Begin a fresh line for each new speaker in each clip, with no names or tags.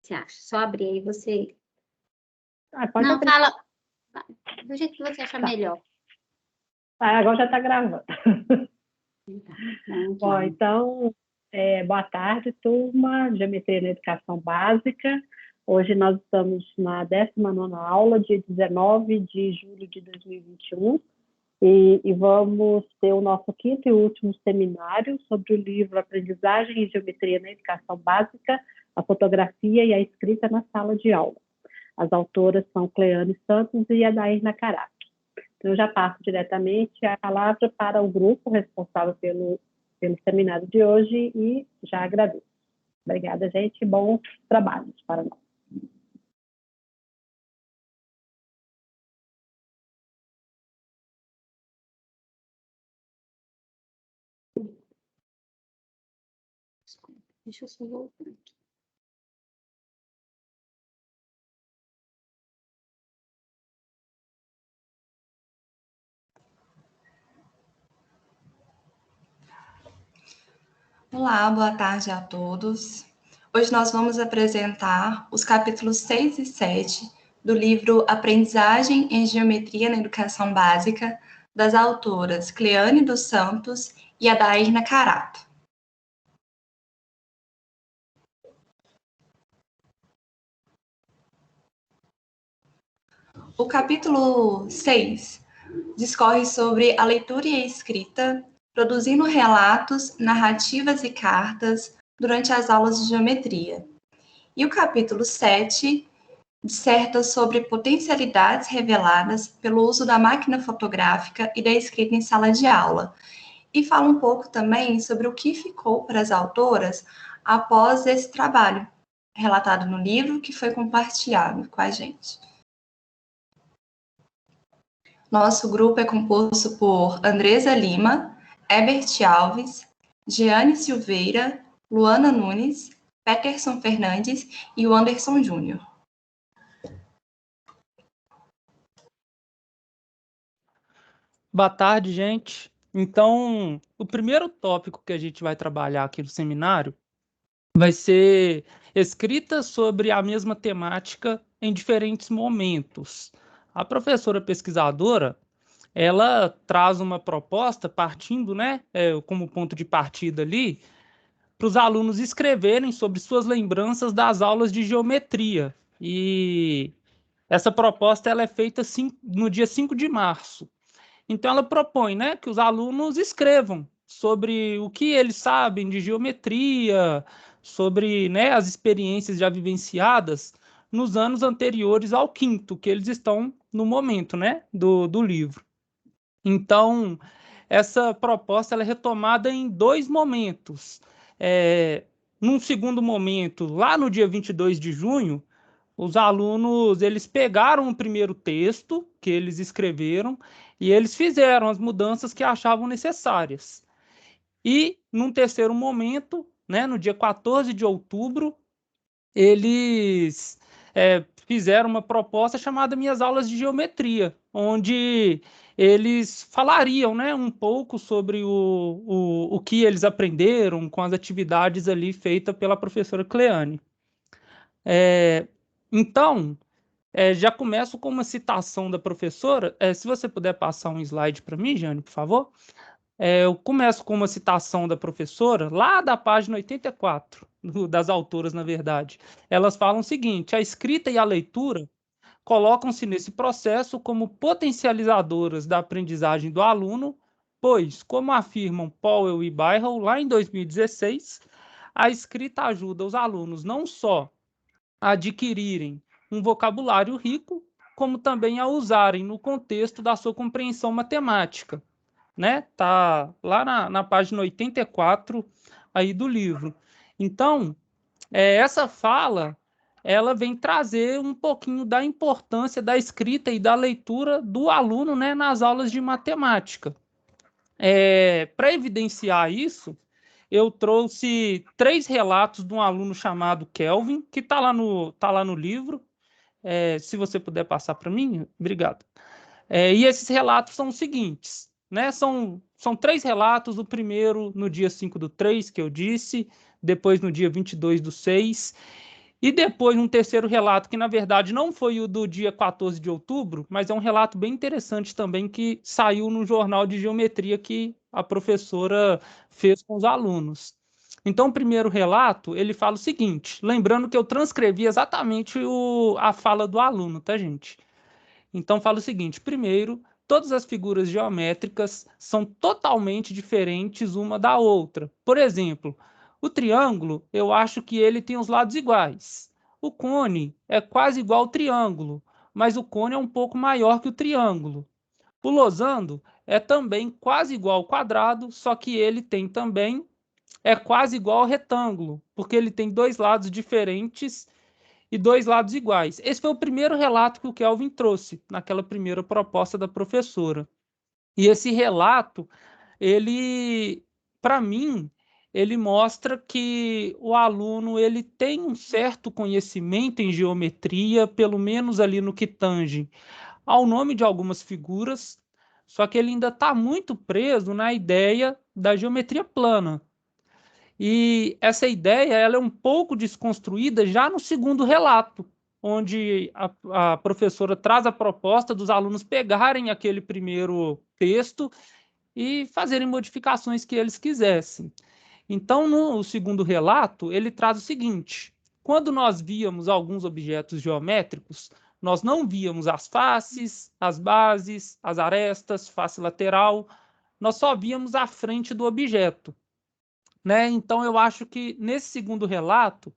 você acha? Só abrir aí você...
Pode
Não,
abrir.
fala do jeito que você achar melhor.
Agora já está gravando.
Bom,
então, boa tarde, turma, Geometria na Educação Básica. Hoje nós estamos na 19ª aula, dia 19 de julho de 2021, e vamos ter o nosso quinto e último seminário sobre o livro Aprendizagem e Geometria na Educação Básica, a fotografia e a escrita na sala de aula. As autoras são Cleane Santos e Adairna Carato. Então, eu já passo diretamente a palavra para o grupo responsável pelo seminário de hoje e já agradeço. Obrigada, gente. Bons trabalhos para nós.
deixa eu só voltar aqui.
Olá, boa tarde a todos. Hoje nós vamos apresentar os capítulos 6 e 7 do livro Aprendizagem em Geometria na Educação Básica, das autoras Cleane dos Santos e Adairna Carato. O capítulo 6 discorre sobre a leitura e a escrita, produzindo relatos, narrativas e cartas durante as aulas de geometria. E o capítulo 7 disserta sobre potencialidades reveladas pelo uso da máquina fotográfica e da escrita em sala de aula. E fala um pouco também sobre o que ficou para as autoras após esse trabalho, relatado no livro que foi compartilhado com a gente. Nosso grupo é composto por Andresa Lima, Ebert Alves, Jeane Silveira, Luana Nunes, Peterson Fernandes e o Anderson Júnior.
Boa tarde, gente. Então, o primeiro tópico que a gente vai trabalhar aqui no seminário vai ser escrita sobre a mesma temática em diferentes momentos. A professora pesquisadora, ela traz uma proposta partindo, como ponto de partida ali, para os alunos escreverem sobre suas lembranças das aulas de geometria. E essa proposta ela é feita no dia 5 de março. Então, ela propõe, que os alunos escrevam sobre o que eles sabem de geometria, sobre, as experiências já vivenciadas nos anos anteriores ao quinto, que eles estão no momento, do livro. Então, essa proposta ela é retomada em dois momentos. Num segundo momento, lá no dia 22 de junho, os alunos eles pegaram o primeiro texto que eles escreveram e eles fizeram as mudanças que achavam necessárias. E, num terceiro momento, no dia 14 de outubro, eles fizeram uma proposta chamada Minhas Aulas de Geometria, onde eles falariam um pouco sobre o que eles aprenderam com as atividades ali feitas pela professora Cleane. Então, já começo com uma citação da professora. Se você puder passar um slide para mim, Jane, por favor. Eu começo com uma citação da professora, lá da página 84, das autoras, na verdade. Elas falam o seguinte: a escrita e a leitura colocam-se nesse processo como potencializadoras da aprendizagem do aluno, pois, como afirmam Powell e Byrne lá em 2016, a escrita ajuda os alunos não só a adquirirem um vocabulário rico, como também a usarem no contexto da sua compreensão matemática. Tá lá na página 84 aí do livro. Então, essa fala, ela vem trazer um pouquinho da importância da escrita e da leitura do aluno, nas aulas de matemática. Para evidenciar isso, eu trouxe 3 relatos de um aluno chamado Kelvin, que está lá no livro. Se você puder passar para mim, obrigado. E esses relatos são os seguintes, São 3 relatos, o primeiro no dia 5/3, que eu disse, depois no dia 22/6, E depois um terceiro relato, que na verdade não foi o do dia 14 de outubro, mas é um relato bem interessante também que saiu no jornal de geometria que a professora fez com os alunos. Então, o primeiro relato, ele fala o seguinte, lembrando que eu transcrevi exatamente a fala do aluno, tá, gente? Então, fala o seguinte, primeiro, todas as figuras geométricas são totalmente diferentes uma da outra. Por exemplo, o triângulo, eu acho que ele tem os lados iguais. O cone é quase igual ao triângulo, mas o cone é um pouco maior que o triângulo. O losango é também quase igual ao quadrado, só que ele tem também é quase igual ao retângulo, porque ele tem dois lados diferentes e dois lados iguais. Esse foi o primeiro relato que o Kelvin trouxe naquela primeira proposta da professora. E esse relato, ele, para mim, ele mostra que o aluno ele tem um certo conhecimento em geometria, pelo menos ali no que tange ao nome de algumas figuras, só que ele ainda está muito preso na ideia da geometria plana. E essa ideia ela é um pouco desconstruída já no segundo relato, onde a professora traz a proposta dos alunos pegarem aquele primeiro texto e fazerem modificações que eles quisessem. Então, no segundo relato, ele traz o seguinte: quando nós víamos alguns objetos geométricos, nós não víamos as faces, as bases, as arestas, face lateral, nós só víamos a frente do objeto. Né? Então, eu acho que nesse segundo relato,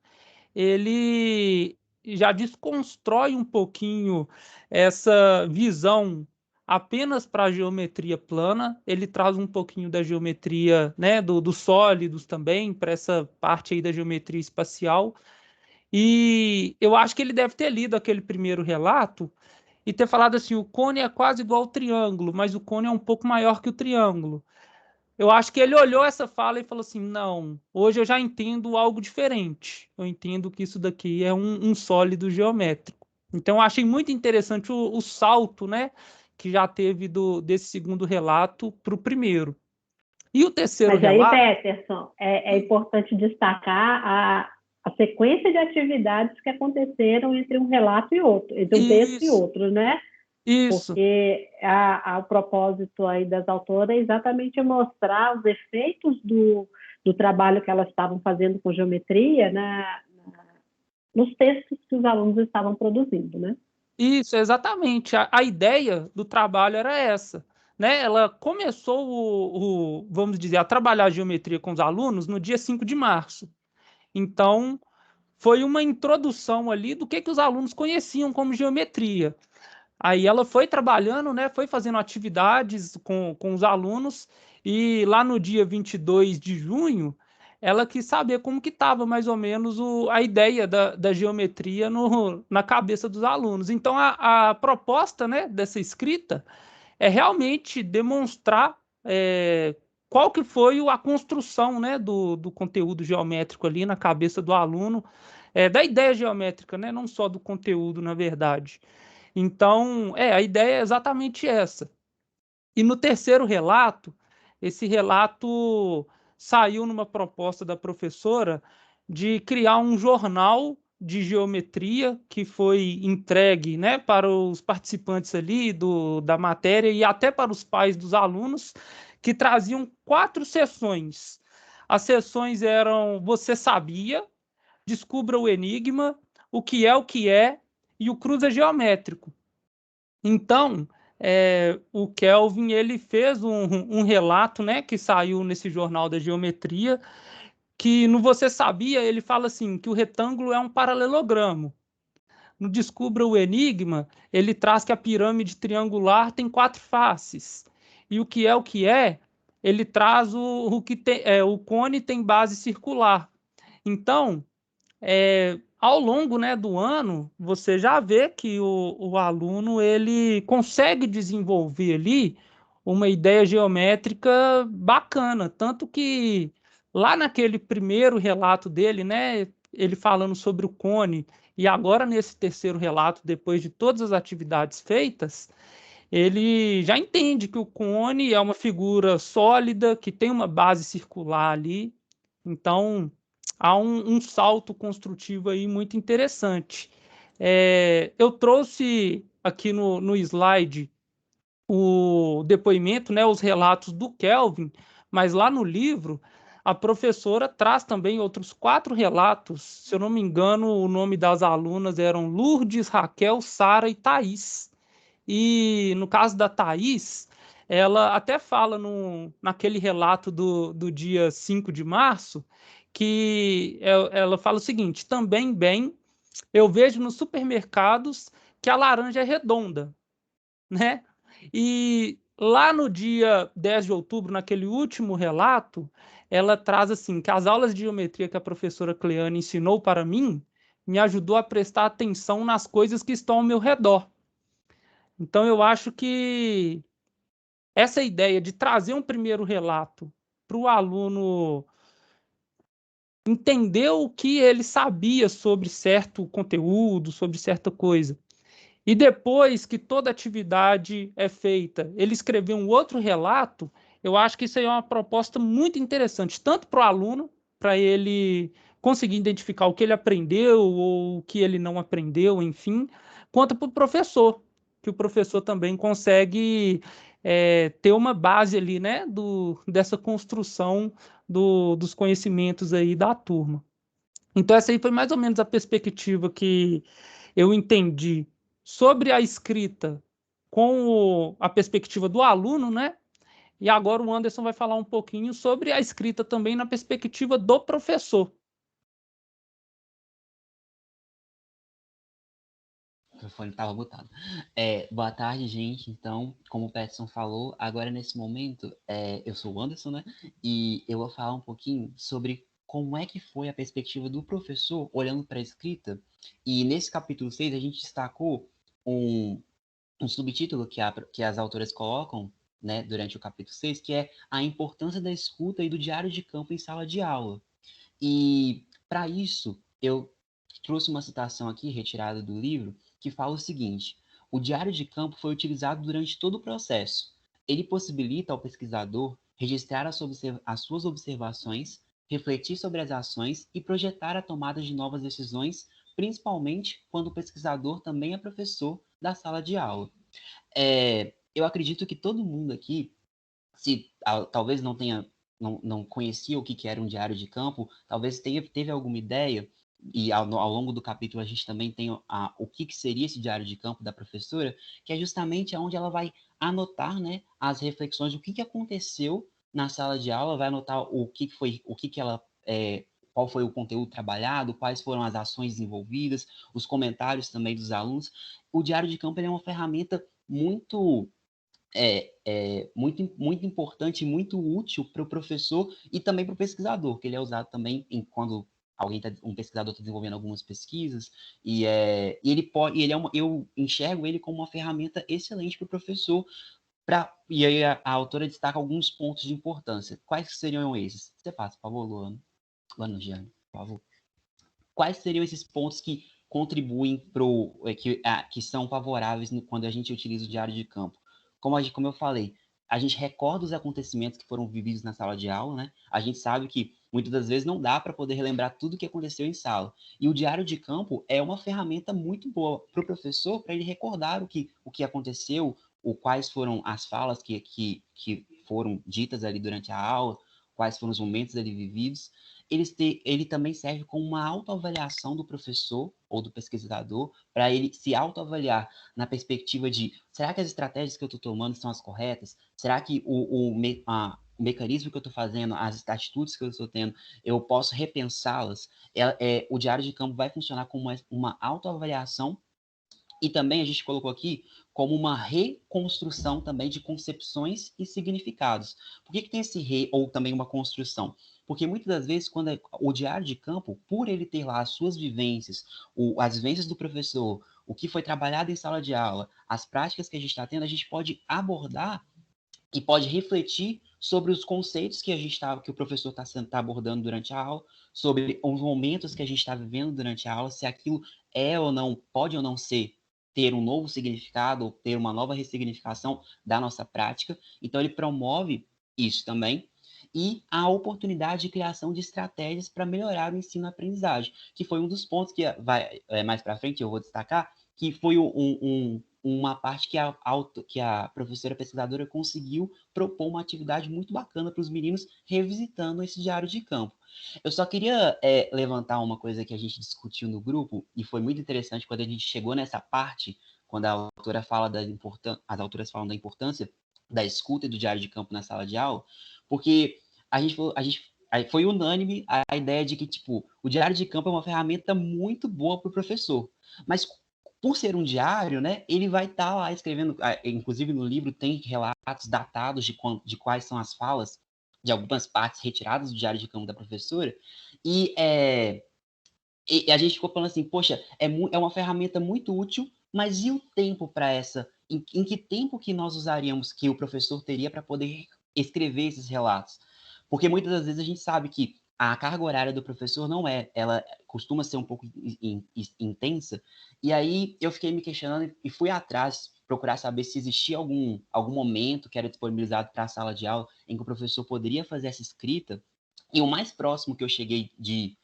ele já desconstrói um pouquinho essa visão apenas para a geometria plana, ele traz um pouquinho da geometria, né, dos sólidos também, para essa parte aí da geometria espacial, e eu acho que ele deve ter lido aquele primeiro relato e ter falado assim, o cone é quase igual ao triângulo, mas o cone é um pouco maior que o triângulo. Eu acho que ele olhou essa fala e falou assim, não, hoje eu já entendo algo diferente. Eu entendo que isso daqui é um sólido geométrico. Então, eu achei muito interessante o salto, né, que já teve desse segundo relato para o primeiro. E o terceiro
Mas aí,
relato...
Peterson, é importante destacar a sequência de atividades que aconteceram entre um relato e outro, entre um texto e outro, né?
Isso.
Porque o propósito aí das autoras é exatamente mostrar os efeitos do trabalho que elas estavam fazendo com geometria nos textos que os alunos estavam produzindo, né?
Isso, exatamente. A ideia do trabalho era essa. Né? Ela começou, vamos dizer, a trabalhar a geometria com os alunos no dia 5 de março. Então, foi uma introdução ali do que os alunos conheciam como geometria. Aí ela foi trabalhando, né, foi fazendo atividades com os alunos, e lá no dia 22 de junho, ela quis saber como que estava mais ou menos a ideia da geometria na cabeça dos alunos. Então, a proposta, né, dessa escrita é realmente demonstrar qual que foi a construção, né, do conteúdo geométrico ali na cabeça do aluno, da ideia geométrica, né, não só do conteúdo, na verdade. Então, a ideia é exatamente essa. E no terceiro relato, esse relato saiu numa proposta da professora de criar um jornal de geometria que foi entregue, né, para os participantes ali da matéria e até para os pais dos alunos, que traziam 4 sessões. As sessões eram Você Sabia, Descubra o Enigma, O que é e o Cruza Geométrico. Então, o Kelvin ele fez um relato, né, que saiu nesse jornal da geometria, que no Você Sabia ele fala assim, que o retângulo é um paralelogramo. No Descubra o Enigma, ele traz que a pirâmide triangular tem 4 faces. E o que é, ele traz o que tem, o cone tem base circular. Então, ao longo, né, do ano, você já vê que o aluno ele consegue desenvolver ali uma ideia geométrica bacana, tanto que lá naquele primeiro relato dele, né, ele falando sobre o cone, e agora nesse terceiro relato, depois de todas as atividades feitas, ele já entende que o cone é uma figura sólida, que tem uma base circular ali. Então, há um salto construtivo aí muito interessante. Eu trouxe aqui no slide o depoimento, né, os relatos do Kelvin, mas lá no livro a professora traz também outros 4 relatos. Se eu não me engano, o nome das alunas eram Lourdes, Raquel, Sara e Thaís. E no caso da Thaís, ela até fala naquele relato do dia 5 de março, que ela fala o seguinte: também bem, eu vejo nos supermercados que a laranja é redonda, né? E lá no dia 10 de outubro, naquele último relato, ela traz assim, que as aulas de geometria que a professora Cleane ensinou para mim me ajudou a prestar atenção nas coisas que estão ao meu redor. Então eu acho que essa ideia de trazer um primeiro relato para o aluno entender o que ele sabia sobre certo conteúdo, sobre certa coisa, e depois que toda atividade é feita, ele escrever um outro relato, eu acho que isso aí é uma proposta muito interessante, tanto para o aluno, para ele conseguir identificar o que ele aprendeu ou o que ele não aprendeu, enfim, quanto para o professor, que o professor também consegue ter uma base ali, né, dessa construção dos conhecimentos aí da turma. Então, essa aí foi mais ou menos a perspectiva que eu entendi sobre a escrita com a perspectiva do aluno, né? E agora o Anderson vai falar um pouquinho sobre a escrita também na perspectiva do professor.
O microfone estava mutado. Boa tarde, gente. Então, como o Peterson falou, agora nesse momento, eu sou o Anderson, né? E eu vou falar um pouquinho sobre como é que foi a perspectiva do professor olhando para a escrita. E nesse capítulo 6, a gente destacou um subtítulo que as autoras colocam, né, durante o capítulo 6, que é a importância da escuta e do diário de campo em sala de aula. E, para isso, eu trouxe uma citação aqui, retirada do livro, que fala o seguinte: o diário de campo foi utilizado durante todo o processo. Ele possibilita ao pesquisador registrar as suas observações, refletir sobre as ações e projetar a tomada de novas decisões, principalmente quando o pesquisador também é professor da sala de aula. Eu acredito que todo mundo aqui, se talvez não conhecia o que era um diário de campo, talvez teve alguma ideia, e ao longo do capítulo a gente também tem o que seria esse diário de campo da professora, que é justamente onde ela vai anotar, né, as reflexões do que aconteceu na sala de aula, vai anotar qual foi o conteúdo trabalhado, quais foram as ações desenvolvidas, os comentários também dos alunos. O diário de campo é uma ferramenta muito importante e muito útil para o professor e também para o pesquisador, que ele é usado também quando um pesquisador está desenvolvendo algumas pesquisas, eu enxergo ele como uma ferramenta excelente para o professor. E aí a autora destaca alguns pontos de importância. Quais seriam esses? Você passa, por favor, Luana Gianni, por favor. Quais seriam esses pontos que contribuem que são favoráveis quando a gente utiliza o diário de campo? Como eu falei, a gente recorda os acontecimentos que foram vividos na sala de aula, né? A gente sabe que muitas das vezes não dá para poder relembrar tudo o que aconteceu em sala. E o diário de campo é uma ferramenta muito boa para o professor, para ele recordar o que aconteceu, quais foram as falas que foram ditas ali durante a aula, quais foram os momentos ali vividos. Ele também serve como uma autoavaliação do professor ou do pesquisador, para ele se autoavaliar na perspectiva de: será que as estratégias que eu estou tomando são as corretas? Será que o mecanismo que eu estou fazendo, as atitudes que eu estou tendo, eu posso repensá-las? O diário de campo vai funcionar como uma autoavaliação. E também a gente colocou aqui como uma reconstrução também de concepções e significados. Por que tem esse ou também uma construção? Porque muitas das vezes, quando o diário de campo, por ele ter lá as suas vivências, as vivências do professor, o que foi trabalhado em sala de aula, as práticas que a gente está tendo, a gente pode abordar e pode refletir sobre os conceitos que o professor está abordando durante a aula, sobre os momentos que a gente está vivendo durante a aula, se aquilo pode ou não ter um novo significado ou ter uma nova ressignificação da nossa prática. Então, ele promove isso também. e a oportunidade de criação de estratégias para melhorar o ensino-aprendizagem, que foi um dos pontos que mais para frente eu vou destacar, que foi uma parte que a professora pesquisadora conseguiu propor uma atividade muito bacana para os meninos revisitando esse diário de campo. Eu só queria levantar uma coisa que a gente discutiu no grupo, e foi muito interessante quando a gente chegou nessa parte, quando a autora fala as autoras falam da importância da escuta e do diário de campo na sala de aula, porque foi unânime a ideia de que, tipo, o diário de campo é uma ferramenta muito boa para o professor, mas por ser um diário, né, ele vai estar lá escrevendo, inclusive no livro tem relatos datados de quais são as falas de algumas partes retiradas do diário de campo da professora, e a gente ficou falando assim, poxa, é uma ferramenta muito útil, mas e o tempo para essa? Em que tempo que nós usaríamos, que o professor teria para poder escrever esses relatos? Porque muitas das vezes a gente sabe que a carga horária do professor ela costuma ser um pouco intensa, e aí eu fiquei me questionando e fui atrás procurar saber se existia algum momento que era disponibilizado para a sala de aula em que o professor poderia fazer essa escrita, e o mais próximo que eu cheguei de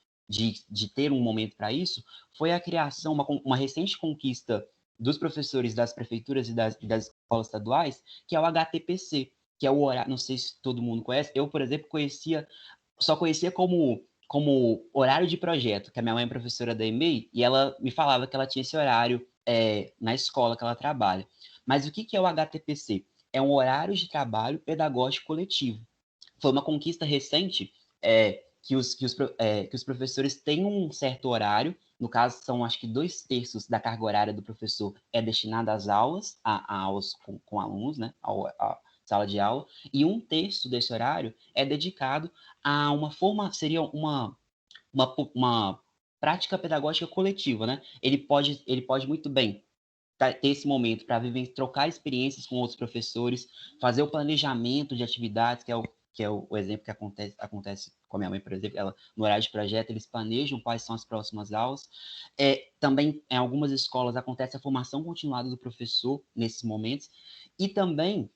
ter um momento para isso foi a criação, uma recente conquista dos professores das prefeituras e das escolas estaduais, que é o HTPC, que é o horário, não sei se todo mundo conhece, eu, por exemplo, só conhecia como horário de projeto, que a minha mãe é professora da EMEI, e ela me falava que ela tinha esse horário na escola que ela trabalha. Mas o que é o HTPC? É um horário de trabalho pedagógico coletivo. Foi uma conquista recente que os professores têm um certo horário, no caso são acho que 2/3 da carga horária do professor é destinada às aulas, a aulas com alunos, né, a sala de aula, e 1/3 desse horário é dedicado a seria uma prática pedagógica coletiva, né? Ele pode muito bem ter esse momento para trocar experiências com outros professores, fazer o planejamento de atividades, que é o exemplo que acontece com a minha mãe, por exemplo, ela, no horário de projeto, eles planejam quais são as próximas aulas. Também, em algumas escolas, acontece a formação continuada do professor nesses momentos, e também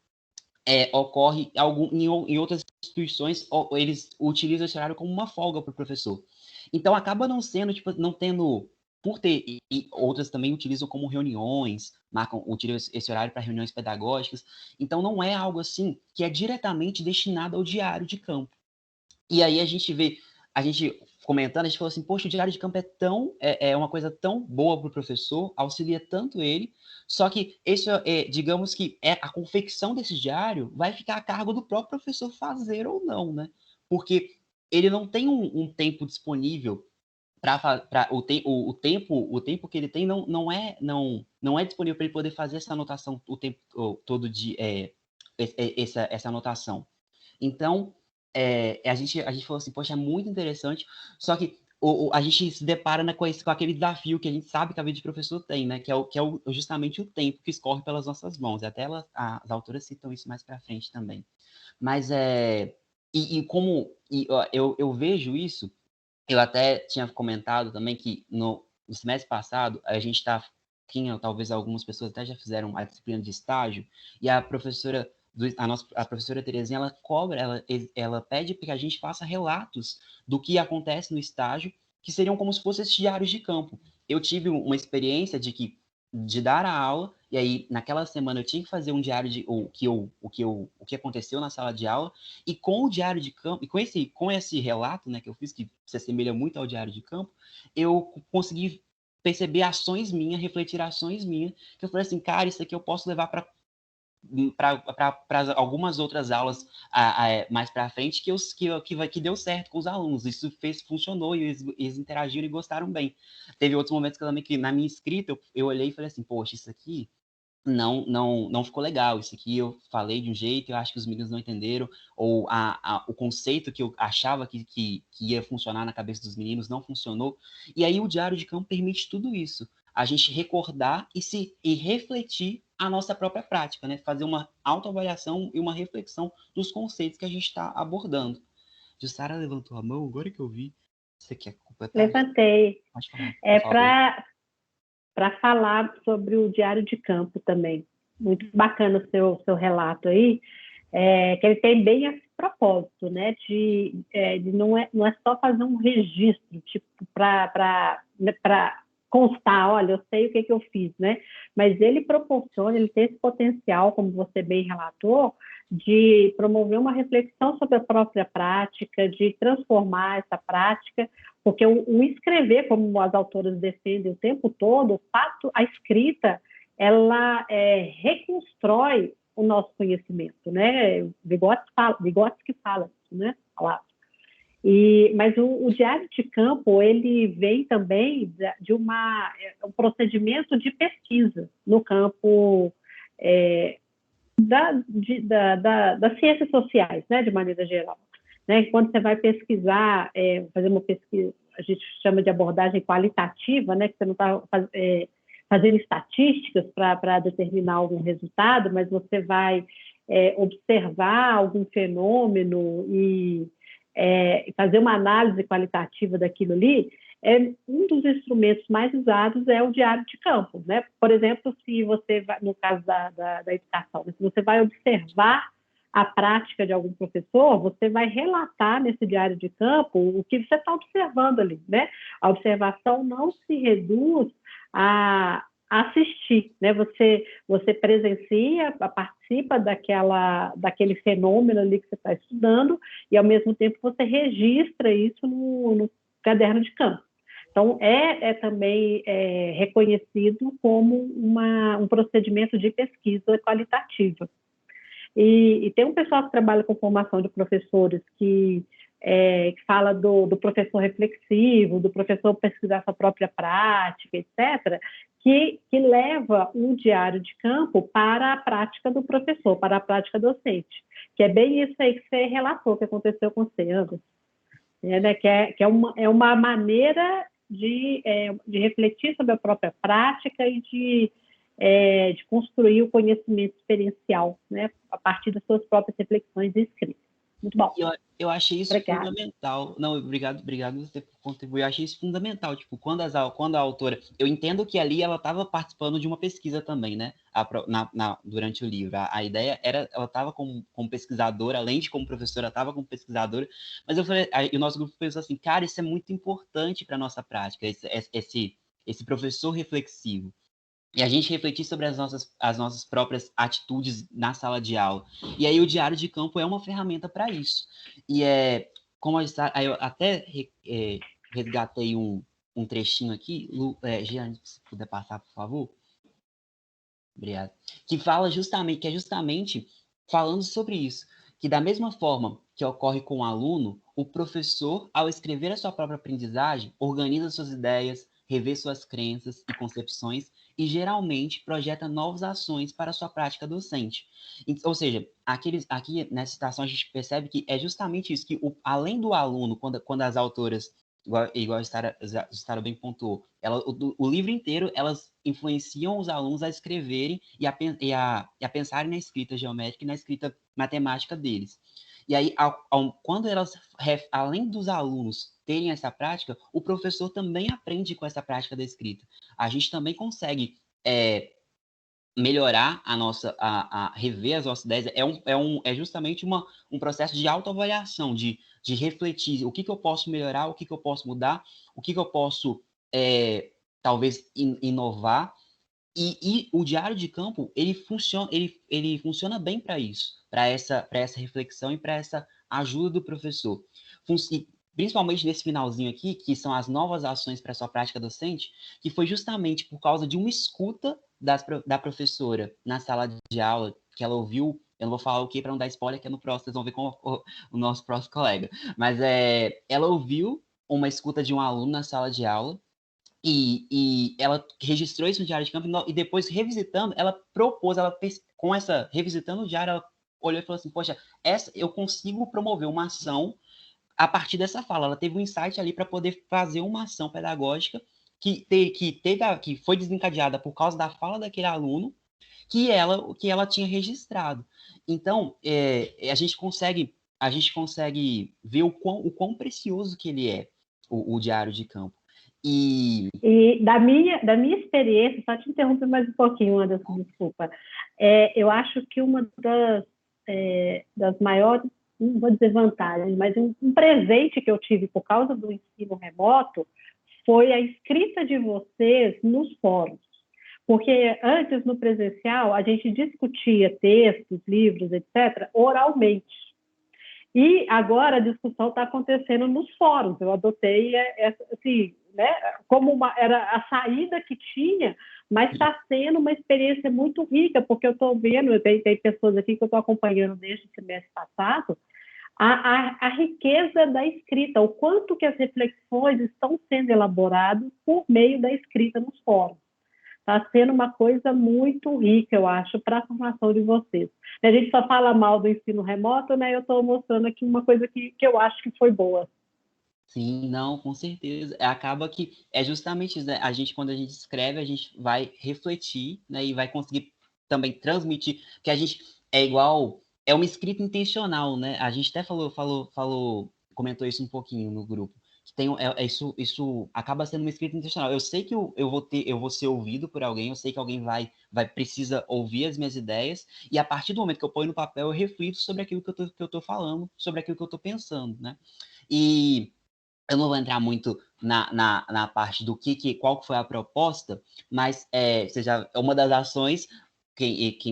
ocorre em outras instituições, eles utilizam esse horário como uma folga para o professor. Então, acaba não sendo, tipo, não tendo, por ter, e outras também utilizam como reuniões, utilizam esse horário para reuniões pedagógicas, então não é algo assim que é diretamente destinado ao diário de campo. E aí a gente comentando, a gente falou assim, poxa, o diário de campo é uma coisa tão boa para o professor, auxilia tanto ele, só que digamos que a confecção desse diário vai ficar a cargo do próprio professor fazer ou não, né? Porque ele não tem um tempo disponível para o tempo que ele tem não é disponível para ele poder fazer essa anotação o tempo todo essa anotação. Então, a gente falou assim, poxa, é muito interessante, só que a gente se depara, né, com aquele desafio que a gente sabe que a vida de professor tem, né, que é justamente o tempo que escorre pelas nossas mãos. Até as autoras citam isso mais para frente também. Mas eu vejo isso, eu até tinha comentado também que no semestre passado a gente talvez algumas pessoas até já fizeram a disciplina de estágio, e a professora Terezinha, ela pede para que a gente faça relatos do que acontece no estágio, que seriam como se fossem esses diários de campo. Eu tive uma experiência de dar a aula, e aí naquela semana eu tinha que fazer um diário de o que aconteceu na sala de aula, e com o diário de campo, e com esse relato, né, que eu fiz, que se assemelha muito ao diário de campo, eu consegui perceber ações minhas, refletir ações minhas, que eu falei assim, cara, isso aqui eu posso levar para algumas outras aulas mais para frente que deu certo com os alunos. Isso funcionou e eles interagiram e gostaram bem. Teve outros momentos que na minha escrita eu olhei e falei assim, poxa, isso aqui não ficou legal, isso aqui eu falei de um jeito, eu acho que os meninos não entenderam, ou o conceito que eu achava que ia funcionar na cabeça dos meninos não funcionou. E aí o diário de campo permite tudo isso, a gente recordar e refletir a nossa própria prática, né? Fazer uma autoavaliação e uma reflexão dos conceitos que a gente está abordando. Jussara levantou a mão, agora que eu vi. Você quer completar?
Levantei.
Pode falar,
É
por favor.
para falar sobre o diário de campo também. Muito bacana o seu relato aí, que ele tem bem as propósito, né? Não é só fazer um registro, tipo, para constar, olha, eu sei o que eu fiz, né? Mas ele tem esse potencial, como você bem relatou, de promover uma reflexão sobre a própria prática, de transformar essa prática, porque o escrever, como as autoras defendem o tempo todo, o fato, a escrita, ela reconstrói o nosso conhecimento, né? Vygotsky fala isso, né? Mas o diário de campo, ele vem também de um procedimento de pesquisa no campo das ciências sociais, né, de maneira geral. Né? Quando você vai pesquisar, fazer uma pesquisa, a gente chama de abordagem qualitativa, né, que você não está fazendo estatísticas para determinar algum resultado, mas você vai observar algum fenômeno e fazer uma análise qualitativa daquilo ali. Um dos instrumentos mais usados é o diário de campo, né? Por exemplo, se você vai, no caso da educação, se você vai observar a prática de algum professor, você vai relatar nesse diário de campo o que você está observando ali, né? A observação não se reduz a assistir, né? Você presencia, participa daquele fenômeno ali que você está estudando e, ao mesmo tempo, você registra isso no caderno de campo. Então, também reconhecido como um procedimento de pesquisa qualitativa. E tem um pessoal que trabalha com formação de professores que fala do professor reflexivo, do professor pesquisar sua própria prática, etc., que leva um diário de campo para a prática do professor, para a prática docente, que é bem isso aí que você relatou, que aconteceu com você, Anderson. Né, que é uma maneira de refletir sobre a própria prática e de construir o conhecimento experiencial, né, a partir das suas próprias reflexões e escritas. Muito bom.
Eu achei isso fundamental. Não, obrigado você por contribuir. Eu achei isso fundamental. Tipo, quando a autora... Eu entendo que ali ela estava participando de uma pesquisa também, né? Durante o livro. A ideia era... Ela estava como pesquisadora, além de como professora, estava como pesquisadora. Mas eu falei... Aí, o nosso grupo pensou assim, cara, isso é muito importante para a nossa prática, esse professor reflexivo. E a gente refletir sobre as nossas próprias atitudes na sala de aula. E aí o diário de campo é uma ferramenta para isso. E aí eu até resgatei um trechinho aqui. Giane, se puder passar, por favor. Obrigado. Que é justamente falando sobre isso. Que da mesma forma que ocorre com o aluno, o professor, ao escrever a sua própria aprendizagem, organiza suas ideias, revê suas crenças e concepções e geralmente projeta novas ações para a sua prática docente. Ou seja, aqui nessa citação a gente percebe que é justamente isso, que além do aluno, quando as autoras, igual a Stara bem pontuou, o livro inteiro, elas influenciam os alunos a escreverem e a pensarem na escrita geométrica e na escrita matemática deles. E aí, quando elas, além dos alunos terem essa prática, o professor também aprende com essa prática da escrita. A gente também consegue melhorar rever as nossas ideias. É justamente um processo de autoavaliação, de refletir o que eu posso melhorar, o que eu posso mudar, o que eu posso, talvez, inovar. E o diário de campo, ele funciona bem para isso, para essa reflexão e para essa ajuda do professor. Principalmente nesse finalzinho aqui, que são as novas ações para a sua prática docente, que foi justamente por causa de uma escuta da professora na sala de aula, que ela ouviu, eu não vou falar o que para não dar spoiler, que é no próximo, vocês vão ver com o nosso próximo colega, mas ela ouviu uma escuta de um aluno na sala de aula, e ela registrou isso no diário de campo, e depois, revisitando, revisitando o diário, ela olhou e falou assim, poxa, eu consigo promover uma ação a partir dessa fala. Ela teve um insight ali para poder fazer uma ação pedagógica que foi desencadeada por causa da fala daquele aluno que ela tinha registrado. Então, a gente consegue ver o quão precioso que ele é, o diário de campo. E
da minha experiência, só te interromper mais um pouquinho, Anderson, desculpa. Eu acho que uma das maiores não vou dizer vantagem, mas um presente que eu tive por causa do ensino remoto foi a escrita de vocês nos fóruns. Porque antes, no presencial, a gente discutia textos, livros, etc., oralmente. E agora a discussão está acontecendo nos fóruns. Eu adotei assim, né, como era a saída que tinha, mas está sendo uma experiência muito rica, porque eu estou vendo, tem pessoas aqui que eu estou acompanhando desde o semestre passado, a riqueza da escrita, o quanto que as reflexões estão sendo elaboradas por meio da escrita nos fóruns. Está sendo uma coisa muito rica, eu acho, para a formação de vocês. A gente só fala mal do ensino remoto, né? Eu estou mostrando aqui uma coisa que eu acho que foi boa.
Sim, não, com certeza. Acaba que é justamente isso, né? A gente, quando a gente escreve, a gente vai refletir, né? E vai conseguir também transmitir, que a gente é igual, é uma escrita intencional, né? A gente até comentou isso um pouquinho no grupo. Que tem, isso acaba sendo uma escrita intencional. Eu sei que eu vou ser ouvido por alguém, eu sei que alguém precisa ouvir as minhas ideias, e a partir do momento que eu ponho no papel, eu reflito sobre aquilo que eu tô falando, sobre aquilo que eu tô pensando, né? E eu não vou entrar muito na parte do qual que foi a proposta, mas seja, uma das ações,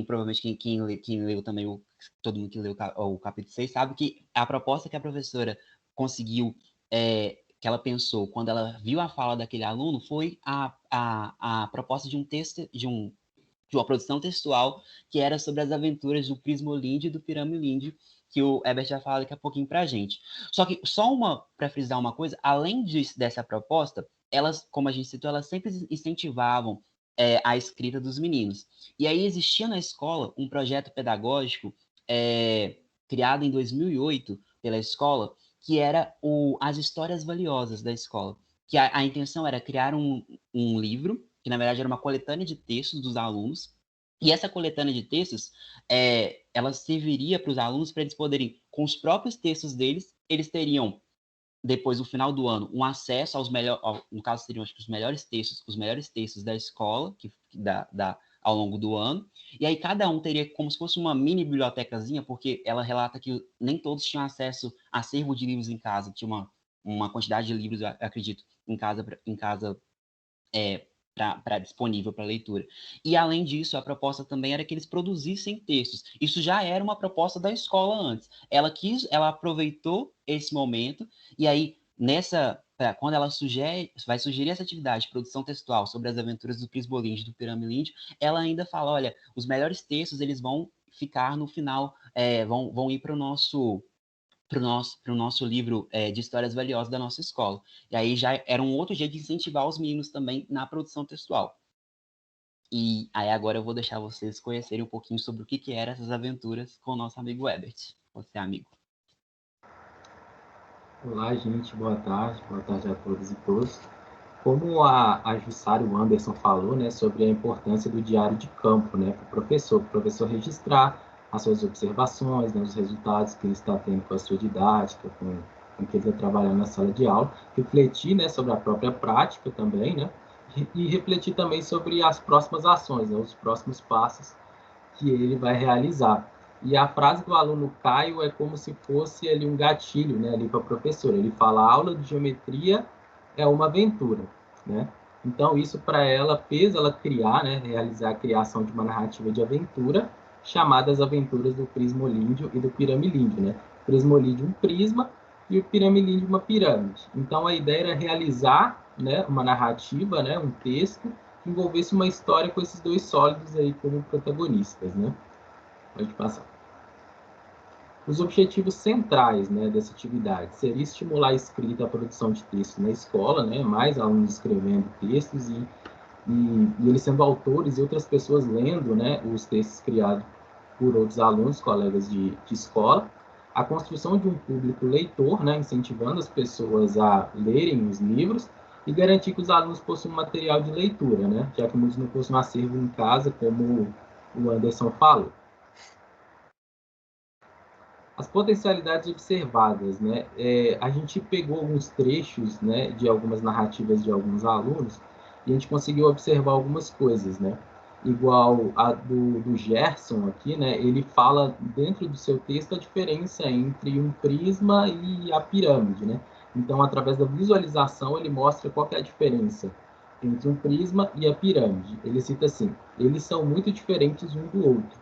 provavelmente quem leu também, todo mundo que leu o capítulo 6 sabe que a proposta que a professora conseguiu, que ela pensou quando ela viu a fala daquele aluno, foi a proposta de um texto, de uma produção textual que era sobre as aventuras do Prismolíndio e do Piramilíndio, que o Herbert vai falar daqui a pouquinho para a gente. Só que, para frisar uma coisa, além dessa proposta, elas, como a gente citou, elas sempre incentivavam a escrita dos meninos. E aí existia na escola um projeto pedagógico criado em 2008 pela escola, que era as histórias valiosas da escola. Que a intenção era criar um livro, que na verdade era uma coletânea de textos dos alunos, e essa coletânea de textos, ela serviria para os alunos para eles poderem, com os próprios textos deles, eles teriam, depois, no final do ano, um acesso aos melhores, no caso seriam acho que os melhores textos da escola, ao longo do ano, e aí cada um teria como se fosse uma mini bibliotecazinha, porque ela relata que nem todos tinham acesso a acervo de livros em casa, tinha uma quantidade de livros, eu acredito, em casa disponível para leitura. E, além disso, a proposta também era que eles produzissem textos. Isso já era uma proposta da escola antes. Ela aproveitou esse momento, e aí, quando ela vai sugerir essa atividade de produção textual sobre as aventuras do Prismolíndio e do Piramilíndio, ela ainda fala, olha, os melhores textos, eles vão ficar no final, vão ir para o nosso livro de histórias valiosas da nossa escola. E aí já era um outro jeito de incentivar os meninos também na produção textual. E aí agora eu vou deixar vocês conhecerem um pouquinho sobre o que eram essas aventuras com o nosso amigo Herbert. Você, amigo.
Olá, gente. Boa tarde a todas e todos. Como a Jussara e o Anderson falou, né, sobre a importância do diário de campo, né, para o professor registrar as suas observações, né, os resultados que ele está tendo com a sua didática, com o que ele está trabalhando na sala de aula, refletir, né, sobre a própria prática também, né, e refletir também sobre as próximas ações, né, os próximos passos que ele vai realizar. E a frase do aluno Caio é como se fosse ali um gatilho, né, ali para a professora. Ele fala: a aula de geometria é uma aventura, né? Então isso para ela fez ela criar, né, realizar a criação de uma narrativa de aventura chamada As Aventuras do Prismolíndio e do Piramilíndio, né? Prismolíndio um prisma e o Piramilíndio uma pirâmide. Então a ideia era realizar, né, uma narrativa, né, um texto que envolvesse uma história com esses dois sólidos aí como protagonistas, né? Pode passar. Os objetivos centrais, né, dessa atividade seria estimular a escrita e a produção de textos na escola, né, mais alunos escrevendo textos e eles sendo autores e outras pessoas lendo, né, os textos criados por outros alunos, colegas de escola. A construção de um público leitor, né, incentivando as pessoas a lerem os livros e garantir que os alunos possuam material de leitura, né, já que muitos não possuem acervo em casa, como o Anderson falou. As potencialidades observadas, né? A gente pegou alguns trechos, né, de algumas narrativas de alguns alunos e a gente conseguiu observar algumas coisas, né? igual a do Gerson aqui, né, ele fala dentro do seu texto a diferença entre um prisma e a pirâmide, né? Então, através da visualização, ele mostra qual que é a diferença entre um prisma e a pirâmide. Ele cita assim: eles são muito diferentes um do outro.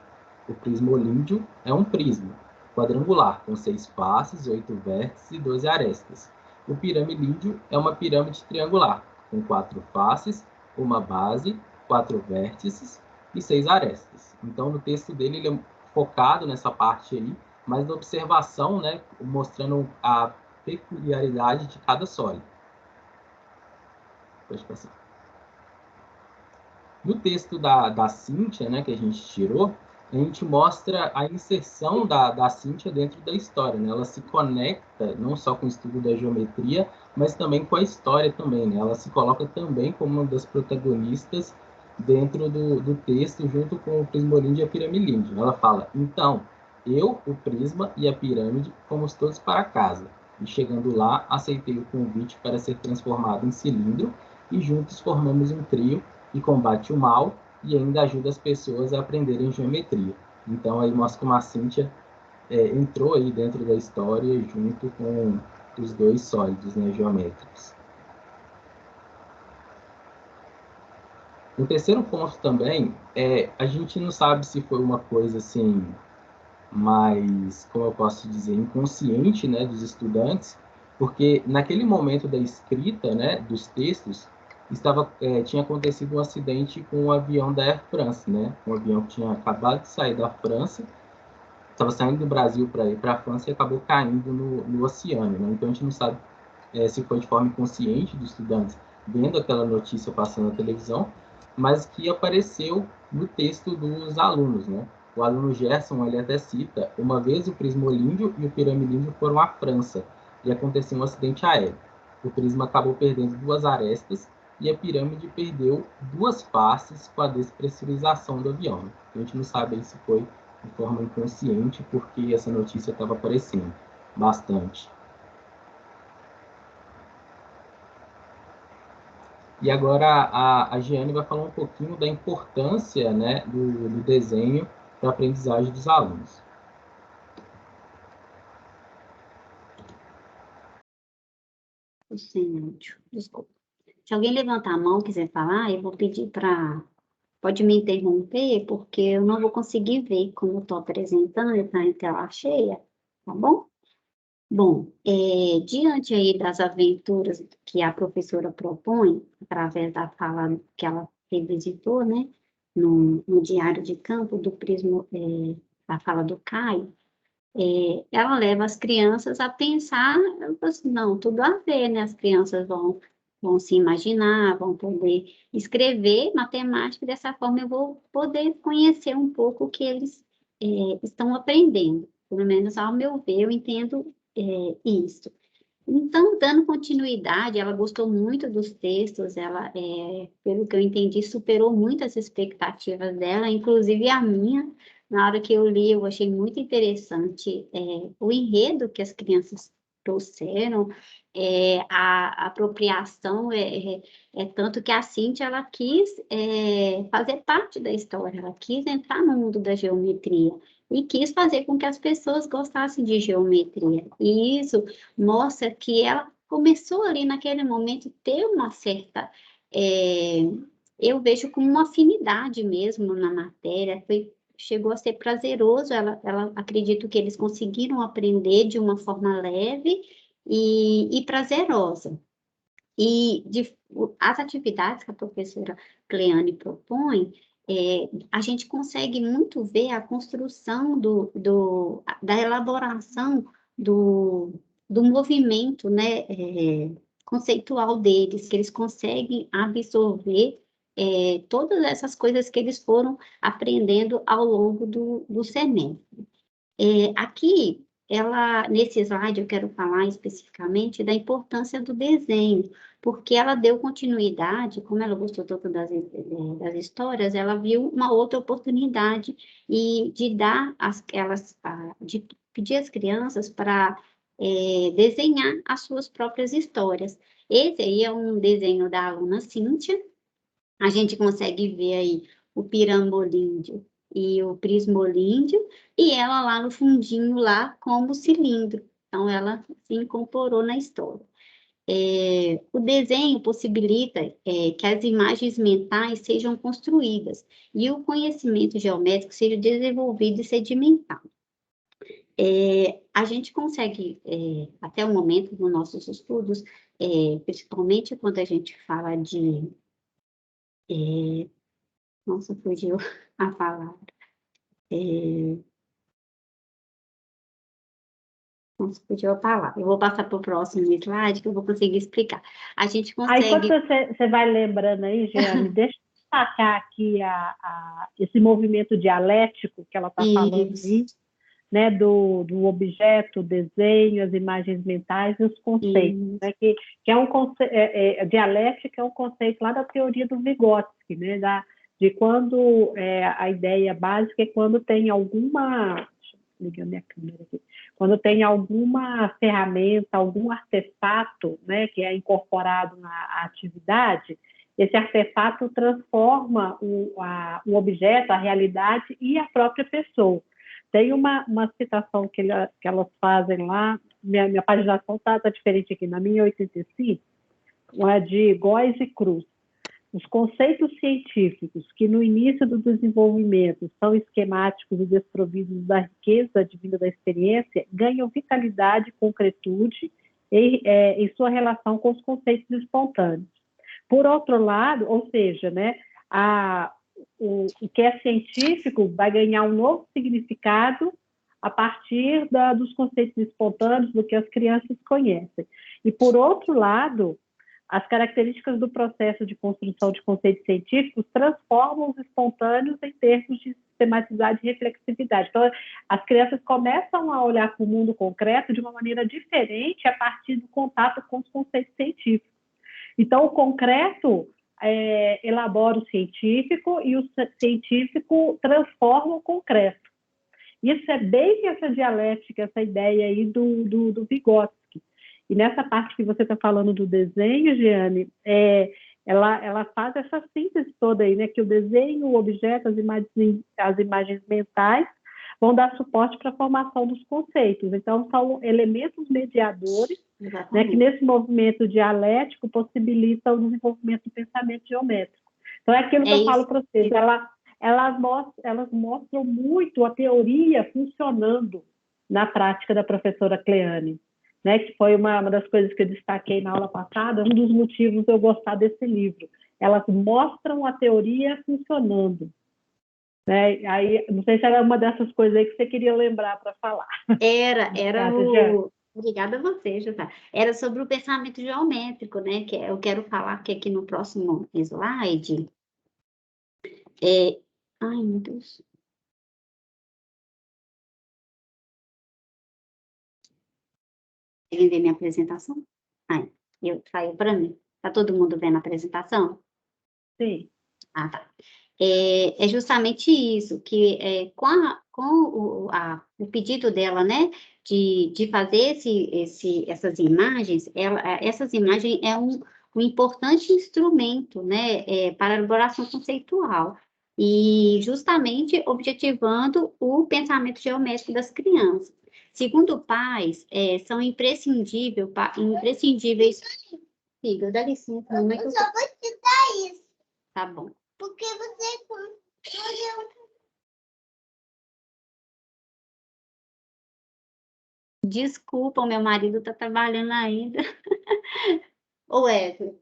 O prisma olímpio é um prisma quadrangular, com 6 faces, 8 vértices e 12 arestas. O piramilídeo é uma pirâmide triangular, com 4 faces, uma base, 4 vértices e 6 arestas. Então, no texto dele, ele é focado nessa parte aí, mas na observação, né, mostrando a peculiaridade de cada sólido. Pode passar. No texto da Cíntia, né, que a gente tirou, a gente mostra a inserção da Cíntia dentro da história, né? Ela se conecta não só com o estudo da geometria, mas também com a história também, né? Ela se coloca também como uma das protagonistas dentro do texto, junto com o Prismolíndio e a Piramilíndio. Ela fala: então, eu, o Prisma e a Pirâmide fomos todos para casa, e chegando lá, aceitei o convite para ser transformado em cilindro, e juntos formamos um trio e combate o mal e ainda ajuda as pessoas a aprenderem geometria. Então, aí mostra como a Cíntia entrou aí dentro da história junto com os dois sólidos, né, geométricos. O terceiro ponto também a gente não sabe se foi uma coisa assim mais, como eu posso dizer, inconsciente, né, dos estudantes, porque naquele momento da escrita, né, dos textos, tinha acontecido um acidente com um avião da Air France, né, um avião que tinha acabado de sair da França, estava saindo do Brasil para ir para a França e acabou caindo no oceano, né? Então a gente não sabe se foi de forma inconsciente dos estudantes vendo aquela notícia passando na televisão, mas que apareceu no texto dos alunos, né? O aluno Gerson, ele até cita: uma vez o prismolíndio e o piramilíndio foram à França e aconteceu um acidente aéreo. O prisma acabou perdendo 2 arestas e a pirâmide perdeu 2 faces com a despressurização do avião. A gente não sabe se foi de forma inconsciente, porque essa notícia estava aparecendo bastante. E agora a Giane vai falar um pouquinho da importância, né, do desenho para a aprendizagem dos alunos.
Sem áudio, desculpa. Se alguém levantar a mão e quiser falar, eu vou pedir para... Pode me interromper, porque eu não vou conseguir ver como eu estou apresentando, está em tela cheia, tá bom? Bom, diante aí das aventuras que a professora propõe, através da fala que ela revisitou, né, no diário de campo do Prisma, a fala do Caio, ela leva as crianças a pensar, assim, não, tudo a ver, né? As crianças vão se imaginar, vão poder escrever matemática, e dessa forma eu vou poder conhecer um pouco o que eles estão aprendendo. Pelo menos, ao meu ver, eu entendo isso. Então, dando continuidade, ela gostou muito dos textos, ela, pelo que eu entendi, superou muitas expectativas dela, inclusive a minha. Na hora que eu li, eu achei muito interessante o enredo que as crianças trouxeram, a apropriação, tanto que a Cíntia, ela quis fazer parte da história, ela quis entrar no mundo da geometria e quis fazer com que as pessoas gostassem de geometria. E isso mostra que ela começou ali naquele momento ter uma certa, eu vejo como uma afinidade mesmo na matéria, chegou a ser prazeroso, ela acredito que eles conseguiram aprender de uma forma leve e prazerosa. E as atividades que a professora Cleane propõe, a gente consegue muito ver a construção da elaboração do movimento, né, conceitual deles, que eles conseguem absorver todas essas coisas que eles foram aprendendo ao longo do semestre. Aqui, nesse slide, eu quero falar especificamente da importância do desenho, porque ela deu continuidade, como ela gostou tanto das histórias, ela viu uma outra oportunidade de pedir às crianças para desenhar as suas próprias histórias. Esse aí é um desenho da aluna Cíntia. A gente consegue ver aí o pirambolídeo e o prismolídeo, e ela lá no fundinho, lá como cilindro. Então, ela se incorporou na história. O desenho possibilita que as imagens mentais sejam construídas e o conhecimento geométrico seja desenvolvido e sedimentado. A gente consegue, até o momento, nos nossos estudos, principalmente quando a gente fala de... nossa, fugiu a palavra. Nossa, fugiu a palavra. Eu vou passar para o próximo slide, que eu vou conseguir explicar. A gente
Aí,
consegue...
enquanto você vai lembrando aí, Jeane, deixa eu destacar aqui esse movimento dialético que ela está falando aí, né, do objeto, o desenho, as imagens mentais e os conceitos, né, que é um conceito, dialética é um conceito lá da teoria do Vygotsky, né, de quando a ideia básica é quando tem alguma... Deixa eu ligar minha câmera aqui. Quando tem alguma ferramenta, algum artefato, né, que é incorporado na atividade, esse artefato transforma o objeto, a realidade e a própria pessoa. Tem uma citação que elas fazem lá, minha paginação está diferente aqui, na minha 85, uma de Góes e Cruz. Os conceitos científicos que no início do desenvolvimento são esquemáticos e desprovidos da riqueza advinda da experiência ganham vitalidade e concretude em sua relação com os conceitos espontâneos. Por outro lado, ou seja, né, o que é científico vai ganhar um novo significado a partir dos conceitos espontâneos do que as crianças conhecem. E, por outro lado, as características do processo de construção de conceitos científicos transformam os espontâneos em termos de sistematicidade e reflexividade. Então, as crianças começam a olhar para o mundo concreto de uma maneira diferente a partir do contato com os conceitos científicos. Então, o concreto elabora o científico e o científico transforma o concreto. Isso é bem essa dialética, essa ideia aí do Vygotsky. E nessa parte que você está falando do desenho, Jeane, ela faz essa síntese toda aí, né? Que o desenho, o objeto, as imagens mentais vão dar suporte para a formação dos conceitos. Então, são elementos mediadores, né, que nesse movimento dialético possibilitam o desenvolvimento do pensamento geométrico. Então, é aquilo que eu falo para vocês, elas mostram muito a teoria funcionando na prática da professora Cleane, né, que foi uma das coisas que eu destaquei na aula passada, um dos motivos de eu gostar desse livro. Elas mostram a teoria funcionando. Né? Aí, não sei se era uma dessas coisas aí que você queria lembrar para falar.
Obrigada a você, Jota. Era sobre o pensamento geométrico, né? Que eu quero falar que aqui no próximo slide. Ai, meu Deus. Querem ver minha apresentação? Saiu para mim. Está todo mundo vendo a apresentação?
Sim.
Ah, tá. É justamente isso, que com o pedido dela, né, de fazer essas imagens, essas imagens é um importante instrumento, né, para a elaboração conceitual, e justamente objetivando o pensamento geométrico das crianças. Segundo pais, são imprescindíveis... Filha, dá licença, mamãe.
Eu só vou te dar isso.
Tá bom.
Porque você...
Desculpa, o meu marido está trabalhando ainda. Ô, Wesley.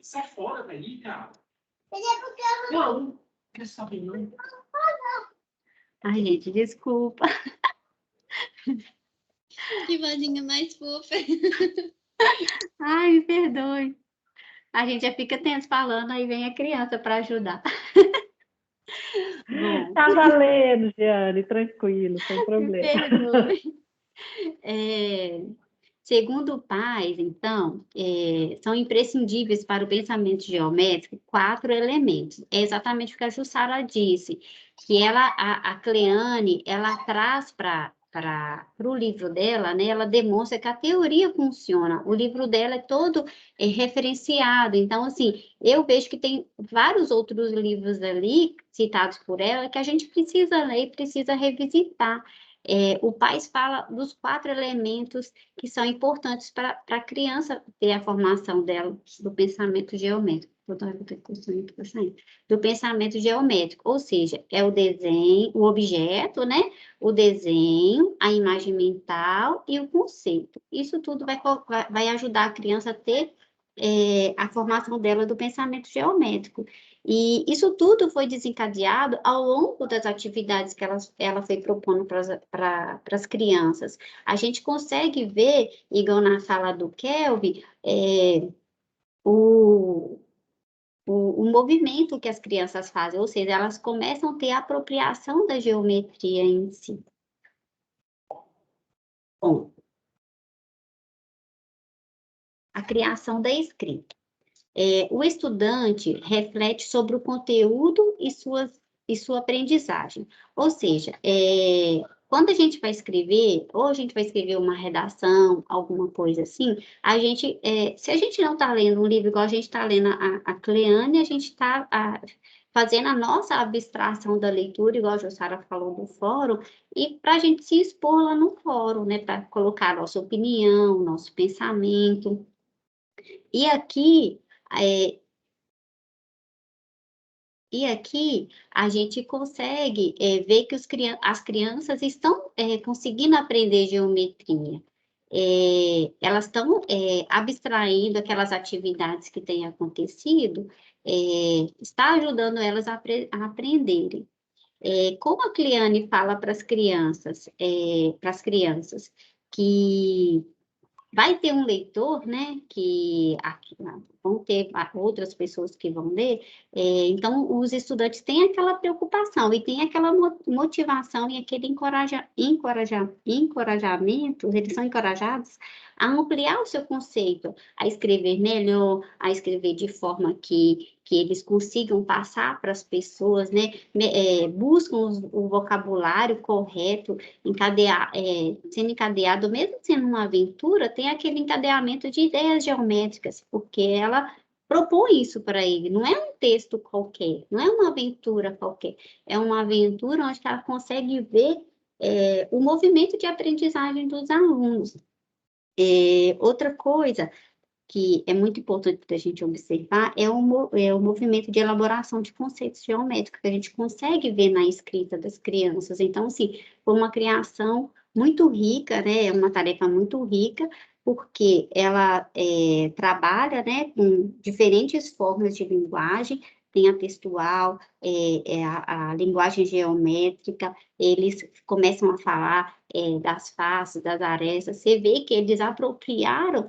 Sai fora daí, cara.
Não,
Quer saber, não?
Ai, gente, desculpa.
que vozinha mais fofa.
Ai, me perdoe. A gente já fica tenso falando, aí vem a criança para ajudar.
Tá valendo, Jeane, tranquilo, sem problema.
Segundo pais, então, são imprescindíveis para o pensamento geométrico 4 elementos. É exatamente o que a Jussara disse, que a Cleane, ela traz para o livro dela, né, ela demonstra que a teoria funciona. O livro dela é todo referenciado. Então, assim, eu vejo que tem vários outros livros ali, citados por ela, que a gente precisa ler e precisa revisitar. O Paes fala dos 4 elementos que são importantes para a criança ter a formação dela, do pensamento geométrico. Do pensamento geométrico, ou seja, é o desenho, o objeto, né? O desenho, a imagem mental e o conceito. Isso tudo vai ajudar a criança a ter a formação dela do pensamento geométrico. E isso tudo foi desencadeado ao longo das atividades que ela foi propondo para as crianças. A gente consegue ver, igual na sala do Kelvin, o movimento que as crianças fazem, ou seja, elas começam a ter a apropriação da geometria em si. Bom, a criação da escrita. O estudante reflete sobre o conteúdo e sua aprendizagem. Ou seja, quando a gente vai escrever, ou a gente vai escrever uma redação, alguma coisa assim, se a gente não está lendo um livro igual a gente está lendo a Cleane, a gente está fazendo a nossa abstração da leitura, igual a Jussara falou do fórum, e para a gente se expor lá no fórum, né, para colocar a nossa opinião, nosso pensamento. E aqui a gente consegue ver que as crianças estão conseguindo aprender geometria. Elas estão abstraindo aquelas atividades que têm acontecido, está ajudando elas a aprenderem. Como a Cleane fala para as crianças que vai ter um leitor, né, que vão ter outras pessoas que vão ler, então os estudantes têm aquela preocupação e têm aquela motivação e aquele encorajamento, eles são encorajados a ampliar o seu conceito, a escrever melhor, a escrever de forma que eles consigam passar para as pessoas, né, buscam o vocabulário correto, sendo encadeado, mesmo sendo uma aventura, tem aquele encadeamento de ideias geométricas, porque ela propõe isso para ele, não é um texto qualquer, não é uma aventura qualquer, é uma aventura onde ela consegue ver o movimento de aprendizagem dos alunos. Outra coisa que é muito importante para a gente observar é o movimento de elaboração de conceitos geométricos, que a gente consegue ver na escrita das crianças. Então, assim, foi uma criação muito rica, né? É uma tarefa muito rica, porque ela trabalha, né, com diferentes formas de linguagem, tem a textual, a linguagem geométrica, eles começam a falar das faces, das arestas, você vê que eles apropriaram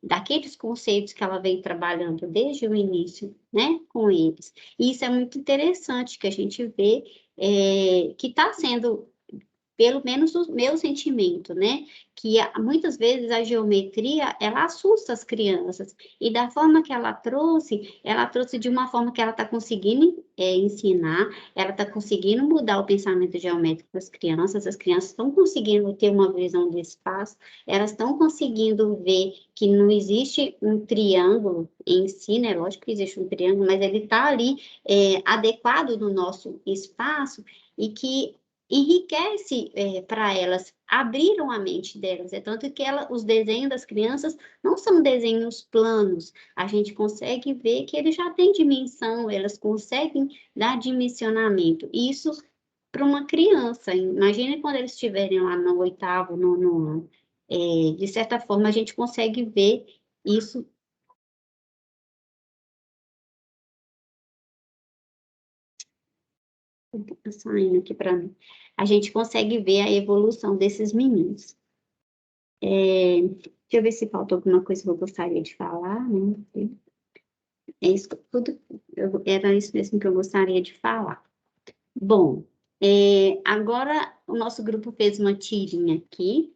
daqueles conceitos que ela vem trabalhando desde o início, né, com eles. E isso é muito interessante, que a gente vê que está sendo, pelo menos o meu sentimento, né, que muitas vezes a geometria, ela assusta as crianças, e da forma que ela trouxe de uma forma que ela está conseguindo ensinar, ela está conseguindo mudar o pensamento geométrico das crianças, as crianças estão conseguindo ter uma visão do espaço, elas estão conseguindo ver que não existe um triângulo em si, né, lógico que existe um triângulo, mas ele está ali adequado no nosso espaço, e que enriquece para elas, abriram a mente delas, tanto que os desenhos das crianças não são desenhos planos, a gente consegue ver que eles já têm dimensão, elas conseguem dar dimensionamento, isso para uma criança, imagine quando eles estiverem lá no 8º, 9º ano, de certa forma a gente consegue ver isso. Saindo aqui para mim. A gente consegue ver a evolução desses meninos. Deixa eu ver se falta alguma coisa que eu gostaria de falar, né? Era isso mesmo que eu gostaria de falar. Bom, agora o nosso grupo fez uma tirinha aqui.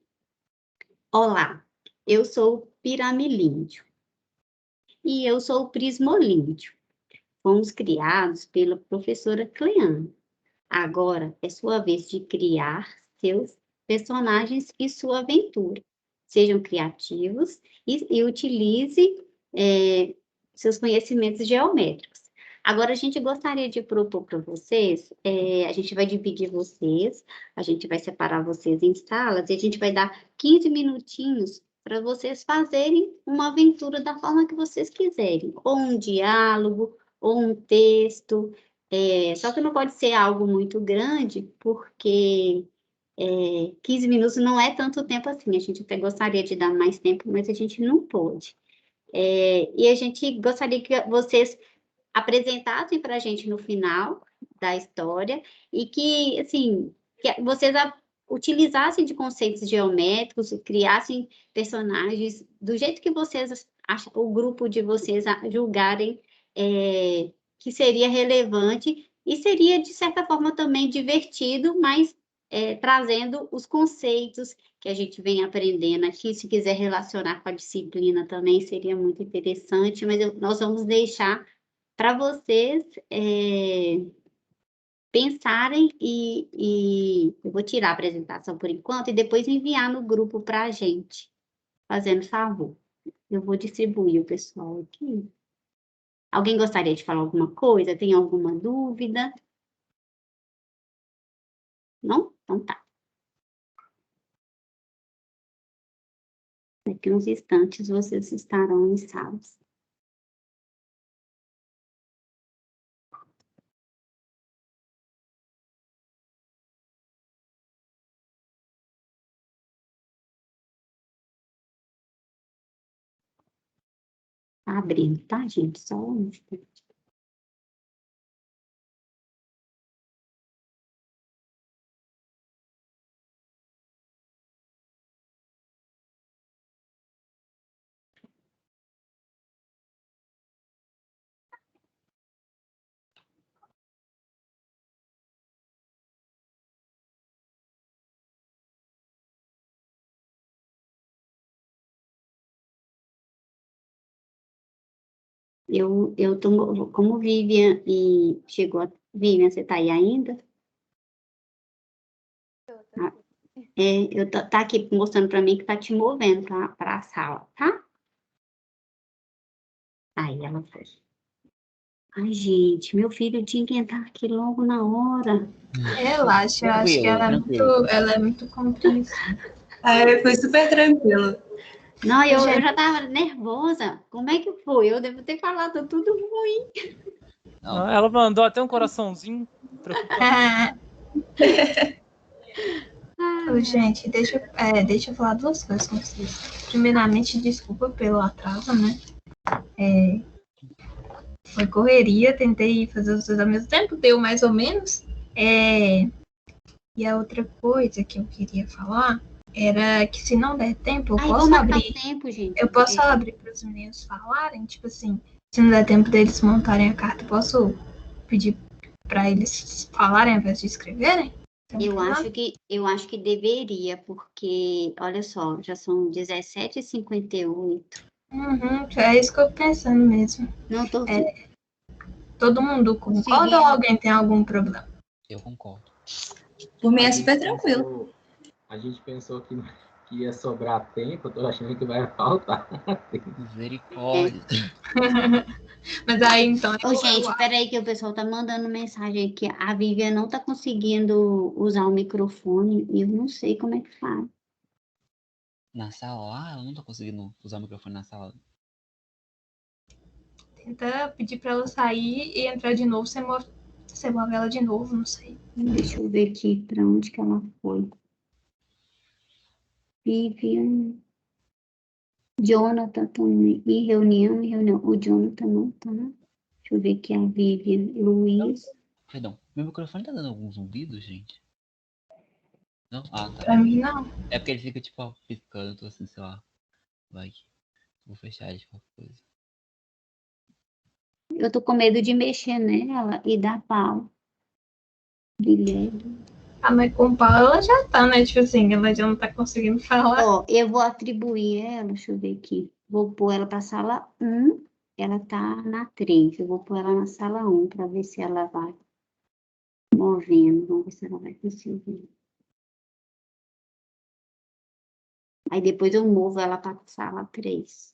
Olá, eu sou o piramilíndio. E eu sou o prismolíndio. Fomos criados pela professora Cleane. Agora é sua vez de criar seus personagens e sua aventura. Sejam criativos e utilize seus conhecimentos geométricos. Agora, a gente gostaria de propor para vocês, a gente vai dividir vocês, a gente vai separar vocês em salas e a gente vai dar 15 minutinhos para vocês fazerem uma aventura da forma que vocês quiserem, ou um diálogo, ou um texto, só que não pode ser algo muito grande, porque 15 minutos não é tanto tempo assim, a gente até gostaria de dar mais tempo, mas a gente não pode. E a gente gostaria que vocês apresentassem para a gente no final da história e que, assim, que vocês utilizassem de conceitos geométricos, criassem personagens do jeito que vocês acham, o grupo de vocês julgarem que seria relevante e seria, de certa forma, também divertido, mas trazendo os conceitos que a gente vem aprendendo aqui. Se quiser relacionar com a disciplina também seria muito interessante, mas nós vamos deixar para vocês pensarem e eu vou tirar a apresentação por enquanto e depois enviar no grupo para a gente, fazendo favor. Eu vou distribuir o pessoal aqui. Alguém gostaria de falar alguma coisa? Tem alguma dúvida? Não? Então tá. Daqui uns instantes vocês estarão em salas. Tá abrindo, tá, gente? Só um instante. Eu tô, como Vivian e chegou, Vivian, você tá aí ainda? Tá aqui mostrando para mim que tá te movendo para a sala, tá? Aí ela foi. Ai, gente, meu filho tinha que entrar aqui logo na hora.
Relaxa, eu acho que ela é muito compreensiva. Foi super tranquilo.
Não, eu já estava nervosa. Como é que foi? Eu devo ter falado tudo ruim.
Não. Ela mandou até um coraçãozinho.
Gente, deixa eu falar duas coisas com vocês. Primeiramente, desculpa pelo atraso, né? Foi correria, tentei fazer os dois ao mesmo tempo, deu mais ou menos. E a outra coisa que eu queria falar era que se não der tempo, eu posso abrir.
Tempo, gente.
Eu posso abrir para os meninos falarem, tipo assim, se não der tempo deles montarem a carta, eu posso pedir para eles falarem ao invés de escreverem?
Eu acho que deveria, porque, olha só, já são 17h58.
É isso que eu tô pensando mesmo.
Não tô...
Todo mundo concorda ou alguém tem algum problema?
Eu concordo.
Por mim é super tranquilo.
A gente pensou que ia sobrar tempo, eu tô achando que vai faltar.
Misericórdia.
Mas aí, então...
gente, peraí que o pessoal tá mandando mensagem aqui. A Vivian não tá conseguindo usar o microfone e eu não sei como é que faz.
Na sala? Ela não tá conseguindo usar o microfone na sala.
Tenta pedir pra ela sair e entrar de novo. Você move ela de novo, não sei.
Deixa eu ver aqui pra onde que ela foi. Vivian... Jonathan também, em reunião. O Jonathan não tá. Deixa eu ver aqui a Vivian, Luiz.
Perdão, meu microfone tá dando alguns zumbidos, gente? Não? Ah, tá.
Pra mim, não.
É porque ele fica, tipo, piscando, tô assim, sei lá. Vai. Vou fechar ele de qualquer coisa.
Eu tô com medo de mexer nela e dar pau. Guilherme.
Mas com pau ela já tá, né? Tipo assim, ela já não tá conseguindo falar.
Ó, eu vou atribuir ela, deixa eu ver aqui. Vou pôr ela pra sala 1, ela tá na 3. Eu vou pôr ela na sala 1 para ver se ela vai movendo. Vamos ver se ela vai conseguir. Aí depois eu movo ela para a sala 3.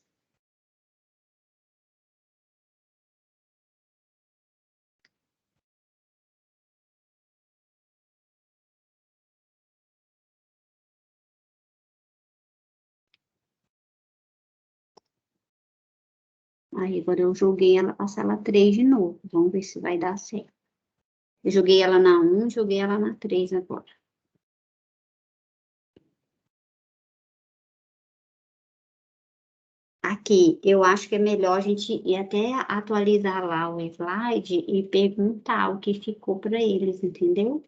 Aí agora eu joguei ela para a sala 3 de novo. Vamos ver se vai dar certo. Eu joguei ela na 1, joguei ela na 3 agora. Aqui, eu acho que é melhor a gente ir até atualizar lá o slide e perguntar o que ficou para eles, entendeu?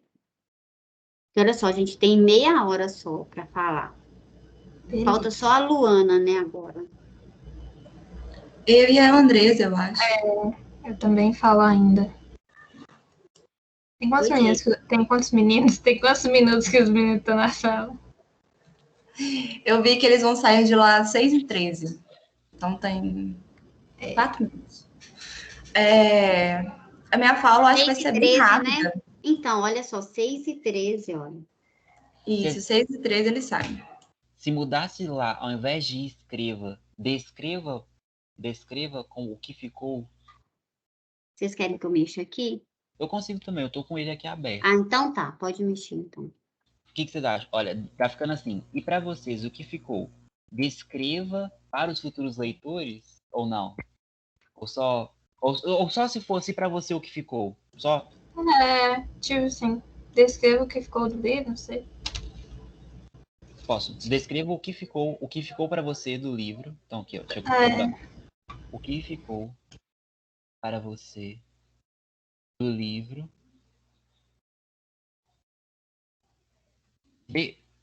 Porque olha só, a gente tem meia hora só para falar. Falta só a Luana, né, agora.
Eu e a Andresa, eu acho.
Eu também falo ainda. Tem quantos
Pois é.
meninos? Tem quantos meninos? Tem quantos minutos que os meninos estão na sala?
Eu vi que eles vão sair de lá às 6h13. Então tem 4 minutos. A minha fala, eu acho que vai ser bem
6h13,
rápida.
né? Então, olha só, 6h13, olha.
Isso, 6h13 eles saem.
Se mudasse lá, ao invés de escreva, descreva com o que ficou.
Vocês querem que eu mexa aqui?
Eu consigo também, eu tô com ele aqui aberto.
Ah, então tá, pode mexer, então.
O que vocês acham? Olha, tá ficando assim. E para vocês, o que ficou? Descreva para os futuros leitores ou não? Ou só se fosse para você o que ficou? Só
Tipo assim, descreva o que ficou do livro, não sei.
posso. Descreva o que ficou para você do livro. Então aqui, ó, deixa eu mudar. O que ficou para você do livro?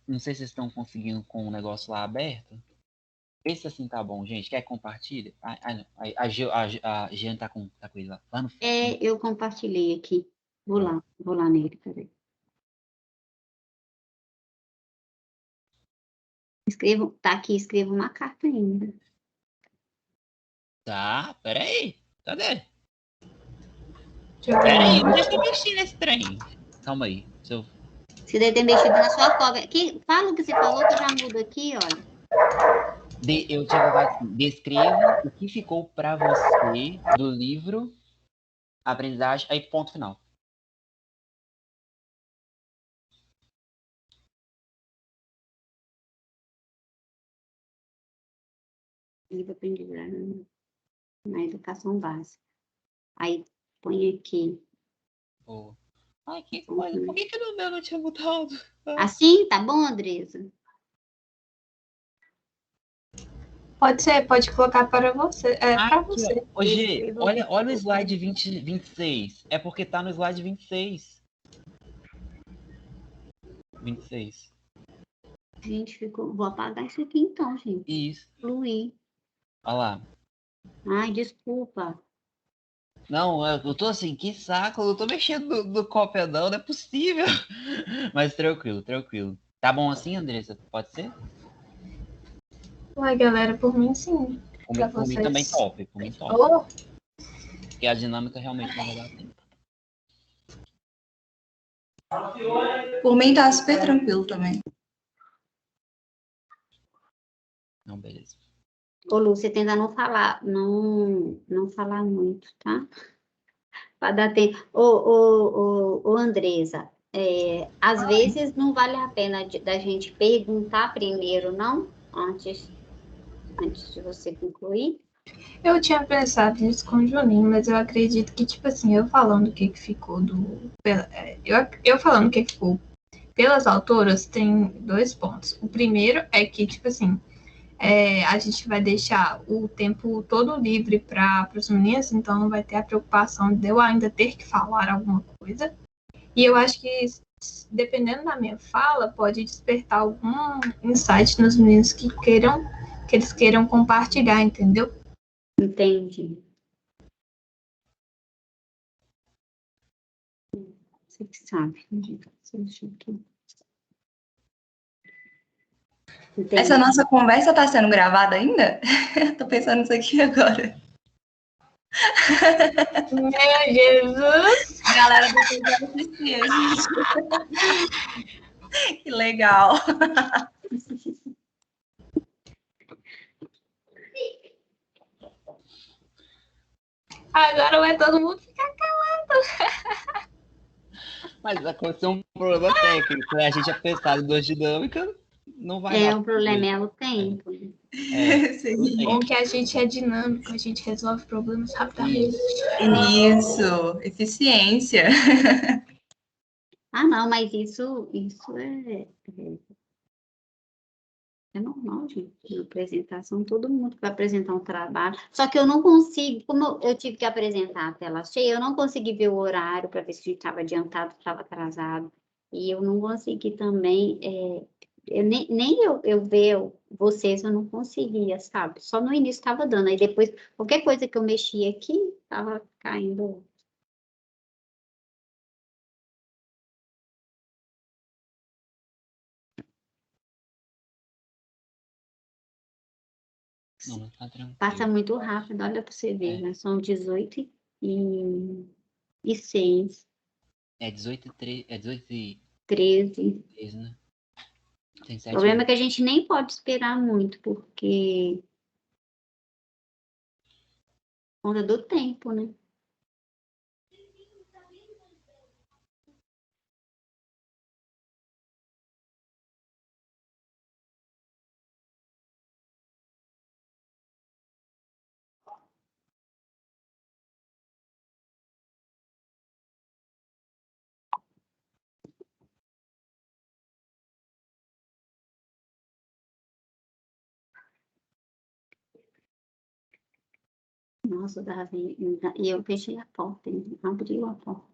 Não sei se vocês estão conseguindo com o negócio lá aberto. Vê se assim tá bom, gente. Quer compartilha? Não. A Jean tá com ele lá no fundo.
Eu compartilhei aqui. Vou lá nele, peraí. Tá aqui, escrevo uma carta ainda.
Tá, peraí. Cadê?
Deixa eu ver.
Peraí, deixa eu mexer nesse trem. Calma aí.
Você deve ter mexido na sua cova. Fala o que você falou que eu já mudo aqui, olha.
Eu tinha colocado assim, descreva o que ficou para você do livro Aprendizagem, aí ponto final.
Livro aprendizagem na educação básica. Aí põe aqui.
Boa. Ai, que coisa. Por que no meu não tinha mudado?
Assim, tá bom, Andresa?
Pode ser, pode colocar para você. Para você.
Ô, G, olha o slide 26. É porque tá no slide 26. 26.
Gente, vou apagar isso aqui então, gente.
Isso.
Luí.
Olha lá.
Ai, desculpa.
Não, eu tô assim, que saco, eu não tô mexendo no cópia não é possível. Mas tranquilo. Tá bom assim, Andressa? Pode ser?
Uai, galera, por mim sim.
Por mim também top,
Oh.
Porque a dinâmica realmente não vai dar tempo.
Por mim tá super tranquilo também.
Não, beleza.
Ô, Lu, você tenta não falar muito, tá? Para dar tempo. Ô, Andresa, às vezes não vale a pena da gente perguntar primeiro, não? Antes de você concluir?
Eu tinha pensado nisso com o Juninho, mas eu acredito que, tipo assim, eu falando o que ficou eu falando o que ficou pelas autoras, tem 2 pontos. O primeiro é que, tipo assim, a gente vai deixar o tempo todo livre para os meninos, então não vai ter a preocupação de eu ainda ter que falar alguma coisa. E eu acho que, dependendo da minha fala, pode despertar algum insight nos meninos que eles queiram compartilhar, entendeu?
Entendi. Você que sabe.
Essa nossa conversa tá sendo gravada ainda? Tô pensando nisso aqui agora.
Meu Jesus!
A galera depois vai assistir, gente. Que legal.
Agora vai todo mundo ficar.
Mas aconteceu um problema técnico, né? A gente apesar de duas dinâmicas, não vai dar
O
pra
problema
fazer.
é o tempo. Né?
Tudo
Sim.
bem.
Bom que a gente é dinâmico, a gente resolve problemas rapidamente.
Isso, eficiência.
Ah, não, mas isso é normal, gente. Na apresentação, todo mundo que vai apresentar um trabalho. Só que eu não consigo, como eu tive que apresentar a tela cheia, eu não consegui ver o horário para ver se a gente estava adiantado, estava atrasado. E eu não consegui também, nem eu ver vocês, eu não conseguia, sabe? Só no início estava dando. Aí depois, qualquer coisa que eu mexia aqui, estava caindo.
Não, tá tranquilo.
Passa muito rápido, olha para você ver, né? São 18 e 6,
É 18 e 3, é 18 e
13.
3, né? Tem
O
7
problema é que a gente nem pode esperar muito, porque conta do tempo, né? Nossa, Davi, e eu fechei a porta, hein? Abriu a porta.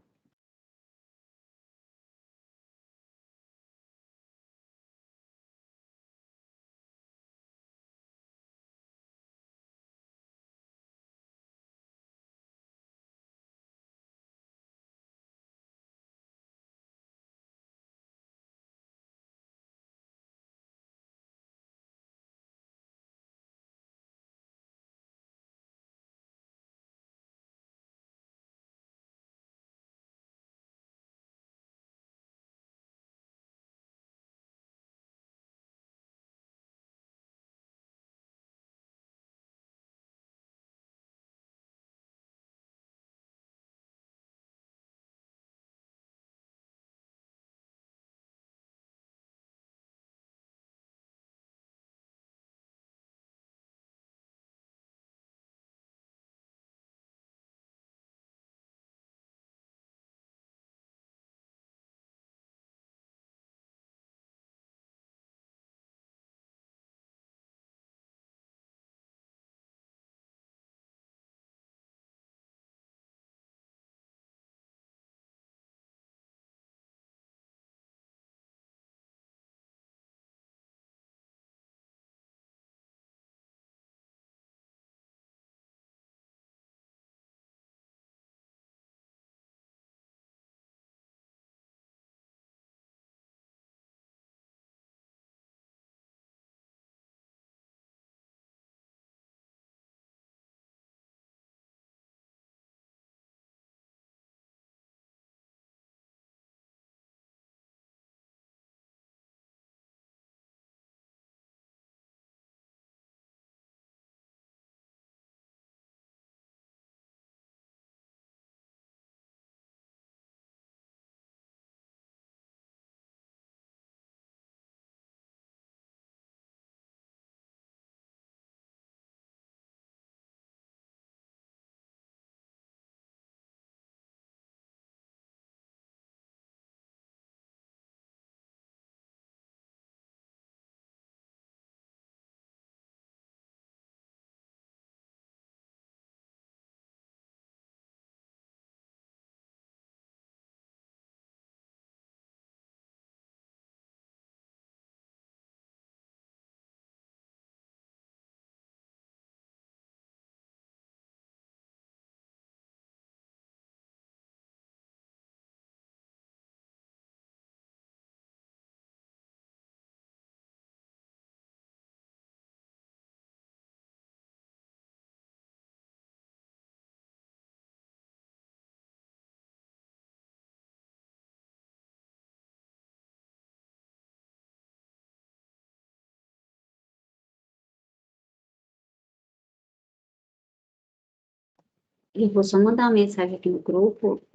Eu vou só mandar uma mensagem aqui no grupo,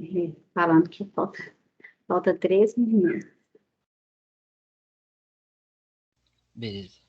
falando que falta 3 minutos.
Beleza.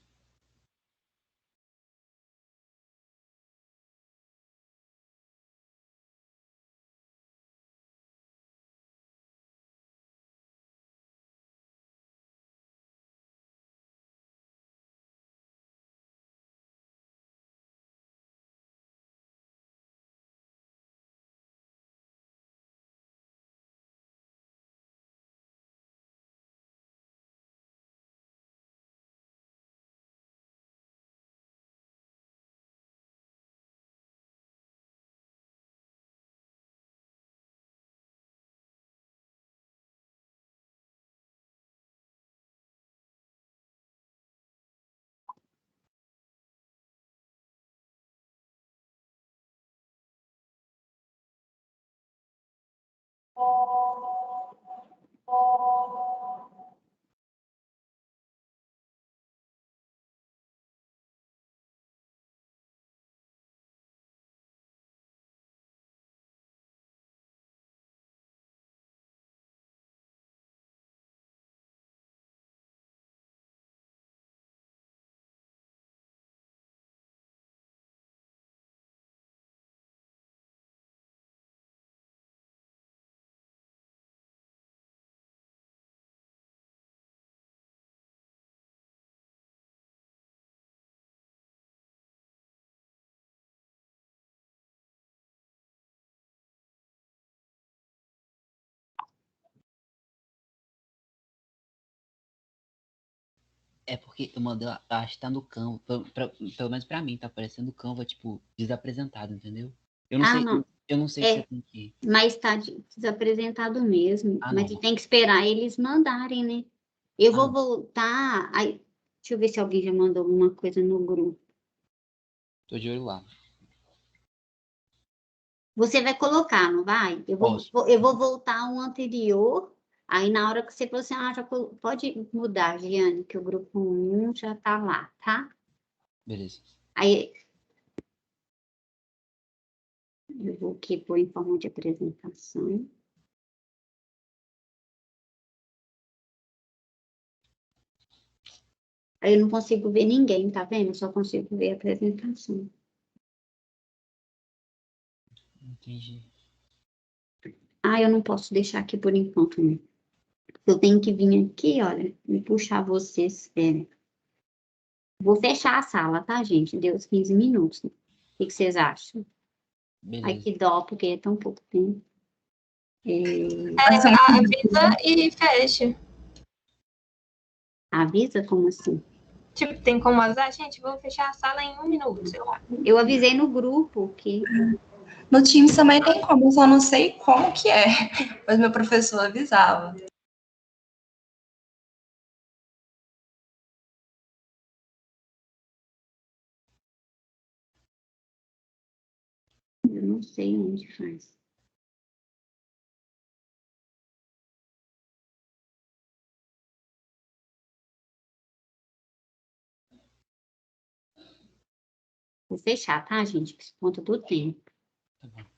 É porque eu mandei, acho que tá no Canva, pelo menos pra mim, tá aparecendo o Canva, tipo, desapresentado, entendeu? Eu não sei,
Não.
eu não sei se você tem que...
Mas está desapresentado mesmo.
Ah,
Mas
não.
tem que esperar eles mandarem, né? Eu vou
não.
voltar. Aí, deixa eu ver se alguém já mandou alguma coisa no grupo.
Tô de olho lá.
Você vai colocar, não vai? Eu
Posso.
vou voltar um anterior. Aí, na hora que você falou assim, já pode mudar, Giane, que o grupo 1 já tá lá, tá?
Beleza.
Aí, eu vou aqui pôr em forma de apresentação. Aí, eu não consigo ver ninguém, tá vendo? Eu só consigo ver a apresentação.
Entendi.
Eu não posso deixar aqui por enquanto, né? Eu tenho que vir aqui, olha, e puxar vocês. Vou fechar a sala, tá, gente? Deu os 15 minutos. O que vocês acham? Ai,
Beleza.
que dó, porque é tão pouco tempo.
Avisa e fecha.
Avisa? Como assim?
Tipo, tem como avisar, gente, vou fechar a sala em 1 minuto, sei lá.
Eu avisei no grupo que...
No Teams também tem como, eu só não sei como que é. Mas meu professor avisava.
Eu não sei onde faz. Vou fechar, tá, gente? Por conta do tempo.
Tá bom.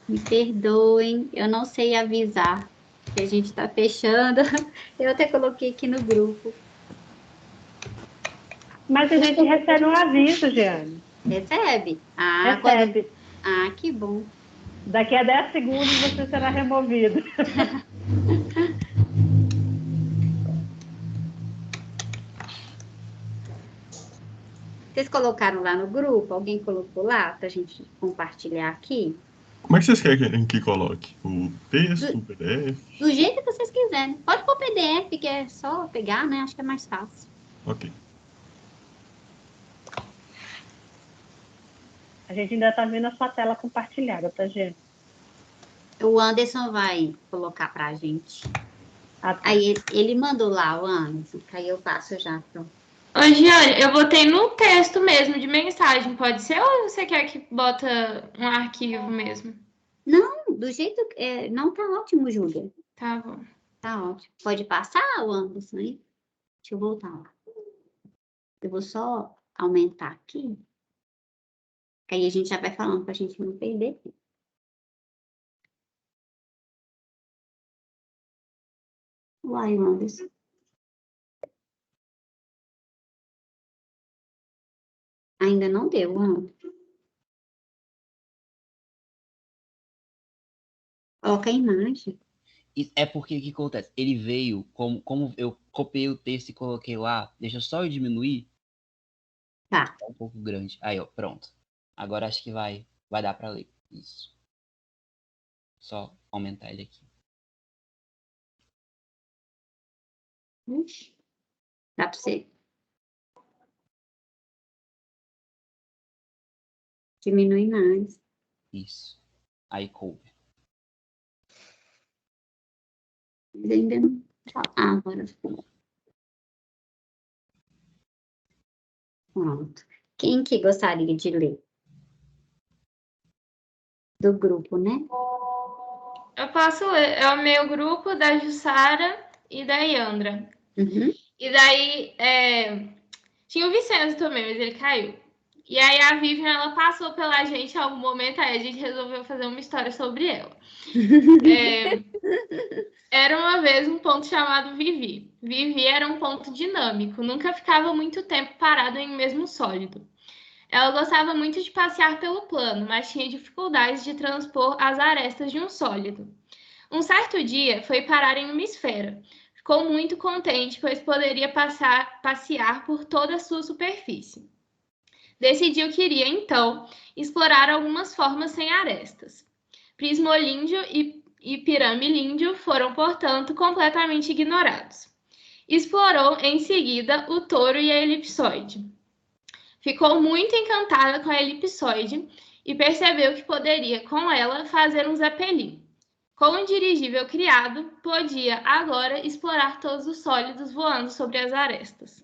Me perdoem, eu não sei avisar que a gente está fechando. Eu até coloquei aqui no grupo.
Mas a gente recebe um aviso, Giane.
Recebe?
Recebe.
Que bom.
Daqui a 10 segundos você será removido.
Vocês colocaram lá no grupo? Alguém colocou lá para a gente compartilhar aqui?
Como é que vocês querem que coloque? O texto, o PDF?
Do jeito que vocês quiserem. Pode pôr PDF, que é só pegar, né? Acho que é mais fácil.
Ok.
A gente ainda está vendo a sua tela compartilhada, tá, gente?
O Anderson vai colocar para a gente.
Ah, tá.
Aí ele mandou lá, o Anderson, que aí eu passo já. Pronto.
Ô, Giane, eu botei no texto mesmo de mensagem, pode ser? Ou você quer que bota um arquivo mesmo?
Não, do jeito não tá ótimo, Júlia.
Tá bom.
Tá ótimo. Pode passar, o Anderson, hein? Deixa eu voltar lá. Eu vou só aumentar aqui. Aí a gente já vai falando pra gente não perder. Uai, Anderson. Ainda não deu, Anderson. Coloca a imagem.
É porque o que acontece? Ele veio, como eu copiei o texto e coloquei lá, deixa só eu diminuir.
Tá.
Tá um pouco grande. Aí, ó, pronto. Agora acho que vai dar pra ler. Isso. Só aumentar ele aqui.
Ixi. Dá pra você diminuir mais.
Isso. Aí coube.
Mas ainda não. Ah, agora ficou. Pronto. Quem que gostaria de ler? Do grupo, né?
Eu posso ler. É o meu grupo da Jussara e da Yandra.
Uhum.
E daí, tinha o Vicente também, mas ele caiu. E aí a Vivian, ela passou pela gente em algum momento, aí a gente resolveu fazer uma história sobre ela. Era uma vez um ponto chamado Vivi. Vivi era um ponto dinâmico, nunca ficava muito tempo parado em um mesmo sólido. Ela gostava muito de passear pelo plano, mas tinha dificuldades de transpor as arestas de um sólido. Um certo dia, foi parar em uma esfera. Ficou muito contente, pois poderia passear por toda a sua superfície. Decidiu que iria, então, explorar algumas formas sem arestas. Prismolíndio e piramilíndio foram, portanto, completamente ignorados. Explorou, em seguida, o touro e a elipsoide. Ficou muito encantada com a elipsoide e percebeu que poderia, com ela, fazer um zeppelin. Com o dirigível criado, podia agora explorar todos os sólidos voando sobre as arestas.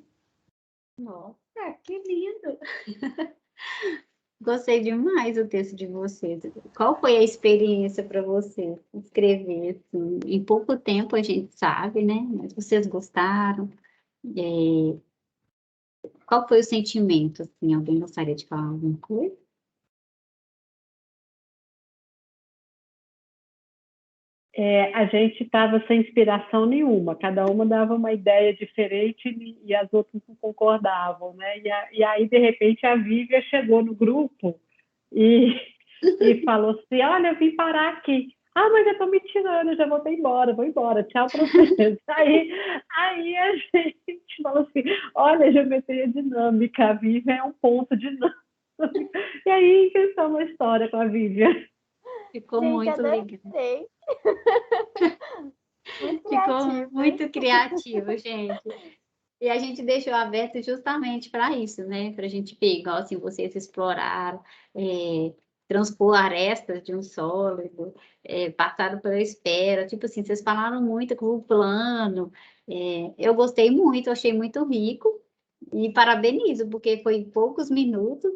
Nossa, que lindo! Gostei demais do texto de vocês. Qual foi a experiência para você escrever? Assim? Em pouco tempo a gente sabe, né? Mas vocês gostaram? Qual foi o sentimento? Assim, alguém gostaria de falar alguma coisa?
A gente estava sem inspiração nenhuma, cada uma dava uma ideia diferente e as outras não concordavam, né? E aí, de repente, a Vívia chegou no grupo e falou assim, olha, eu vim parar aqui. Ah, mas eu estou me tirando, eu já vou embora, tchau para vocês. Aí a gente falou assim, olha, geometria dinâmica, a Vívia é um ponto dinâmico. E aí, começou a história com a Vívia.
Ficou
Gente,
muito legal.
adorei. Muito
Ficou
criativo.
muito criativo, gente. E a gente deixou aberto justamente para isso, né? Para a gente ver, igual assim, vocês exploraram, transpor arestas de um sólido, passaram pela esfera, tipo assim, vocês falaram muito com o plano. Eu gostei muito, achei muito rico e parabenizo, porque foi em poucos minutos.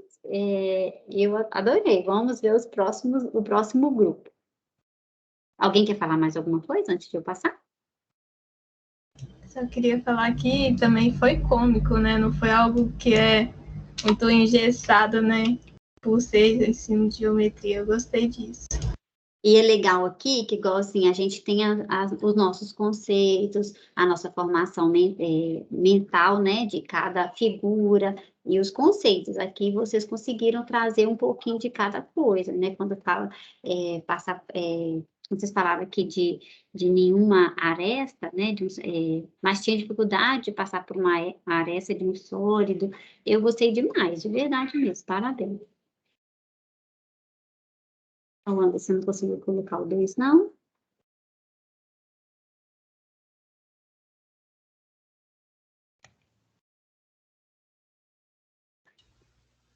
Eu adorei. Vamos ver o próximo grupo. Alguém quer falar mais alguma coisa antes de eu passar?
Só queria falar que também foi cômico, né? Não foi algo que é muito engessado, né? Por ser ensino de geometria. Eu gostei disso.
E é legal aqui que, igual assim, a gente tem os nossos conceitos, a nossa formação mental, né, de cada figura e os conceitos. Aqui vocês conseguiram trazer um pouquinho de cada coisa, né? Quando fala, vocês falaram aqui de nenhuma aresta, né? Mas tinha dificuldade de passar por uma aresta de um sólido. Eu gostei demais, de verdade mesmo. Parabéns. Falando, você não conseguiu colocar o 2, não?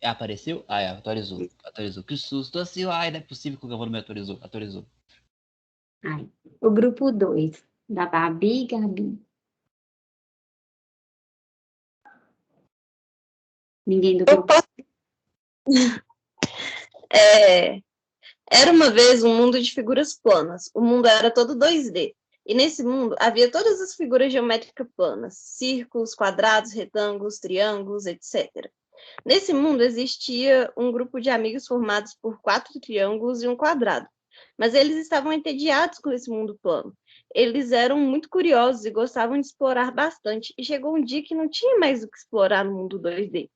Apareceu? Ah, atualizou. Atualizou. Que susto. Assim, ai, não é possível que o Gavão não me atualizou. Atualizou.
Ai, o grupo 2. Da Babi, Gabi. Ninguém do grupo.
Era uma vez um mundo de figuras planas. O mundo era todo 2D. E nesse mundo havia todas as figuras geométricas planas: círculos, quadrados, retângulos, triângulos, etc. Nesse mundo existia um grupo de amigos formados por 4 triângulos e um quadrado. Mas eles estavam entediados com esse mundo plano. Eles eram muito curiosos e gostavam de explorar bastante. E chegou um dia que não tinha mais o que explorar no mundo 2D.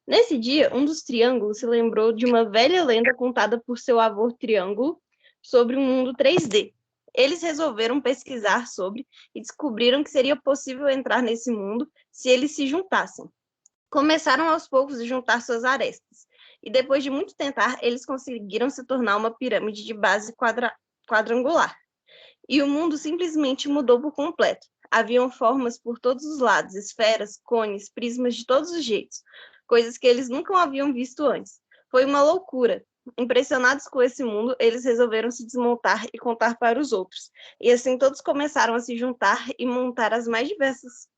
Nesse dia, um dos triângulos se lembrou de uma velha lenda contada por seu avô Triângulo sobre um mundo 3D. Eles resolveram pesquisar sobre e descobriram que seria possível entrar nesse mundo se eles se juntassem. Começaram aos poucos a juntar suas arestas. E depois de muito tentar, eles conseguiram se tornar uma pirâmide de base quadrangular. E o mundo simplesmente mudou por completo. Haviam formas por todos os lados, esferas, cones, prismas de todos os jeitos, coisas que eles nunca haviam visto antes. Foi uma loucura. Impressionados com esse mundo, eles resolveram se desmontar e contar para os outros. E assim todos começaram a se juntar e montar as mais diversas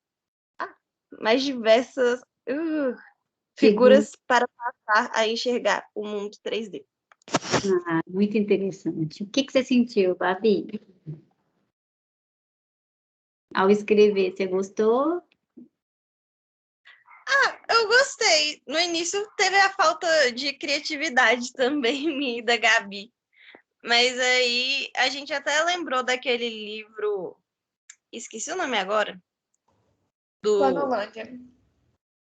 figuras para passar a enxergar o mundo 3D.
Ah, muito interessante. O que você sentiu, Babi? Ao escrever, você gostou?
Eu gostei. No início teve a falta de criatividade também, minha e da Gabi. Mas aí a gente até lembrou daquele livro... Esqueci o nome agora.
Planolândia.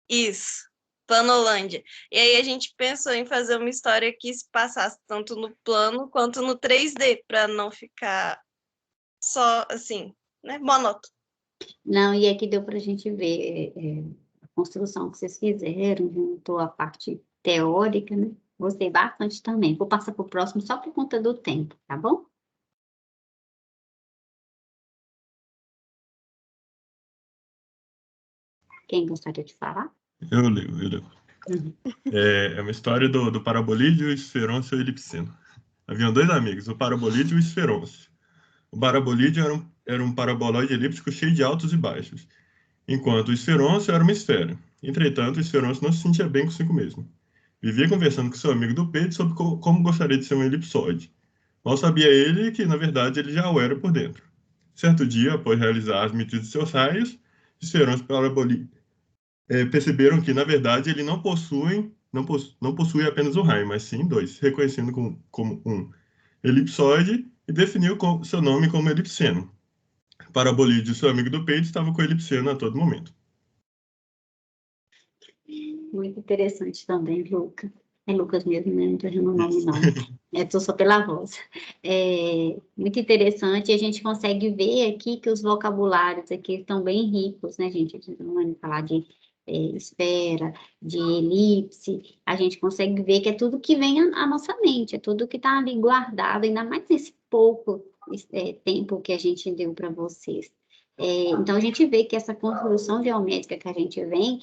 Isso, Planolândia. E aí a gente pensou em fazer uma história que se passasse tanto no plano quanto no 3D, para não ficar só assim, né, monótono.
Não, e aqui deu para a gente ver a construção que vocês fizeram, juntou a parte teórica, né? Gostei bastante também. Vou passar para o próximo só por conta do tempo, tá bom? Quem gostaria de falar?
Eu leio. É uma história do Parabolídeo, Esferôncio e Elipseno. Haviam 2 amigos, o Parabolídeo e o Esferôncio. O Parabolídeo era um paraboloide elíptico cheio de altos e baixos, enquanto o Esferôncio era uma esfera. Entretanto, o Esferôncio não se sentia bem consigo mesmo. Vivia conversando com seu amigo do peito sobre como gostaria de ser um elipsoide. Mal sabia ele que, na verdade, ele já o era por dentro. Certo dia, após realizar as medidas de seus raios, Esferôncio e Parabolídeo perceberam que, na verdade, ele não possui apenas um raio, mas sim 2, reconhecendo como um elipsoide e definiu seu nome como Elipseno. Parabolídeo, seu amigo do peito, estava com Elipseno a todo momento.
Muito interessante também, Lucas. É Lucas mesmo, né? Não estou dizendo o nome, não. Estou só pela voz. Muito interessante. A gente consegue ver aqui que os vocabulários aqui estão bem ricos, né, gente? A gente não vai falar de esfera, de elipse. A gente consegue ver que é tudo que vem à nossa mente, é tudo que está ali guardado, ainda mais nesse pouco tempo que a gente deu para vocês. Então, a gente vê que essa construção geométrica que a gente vem,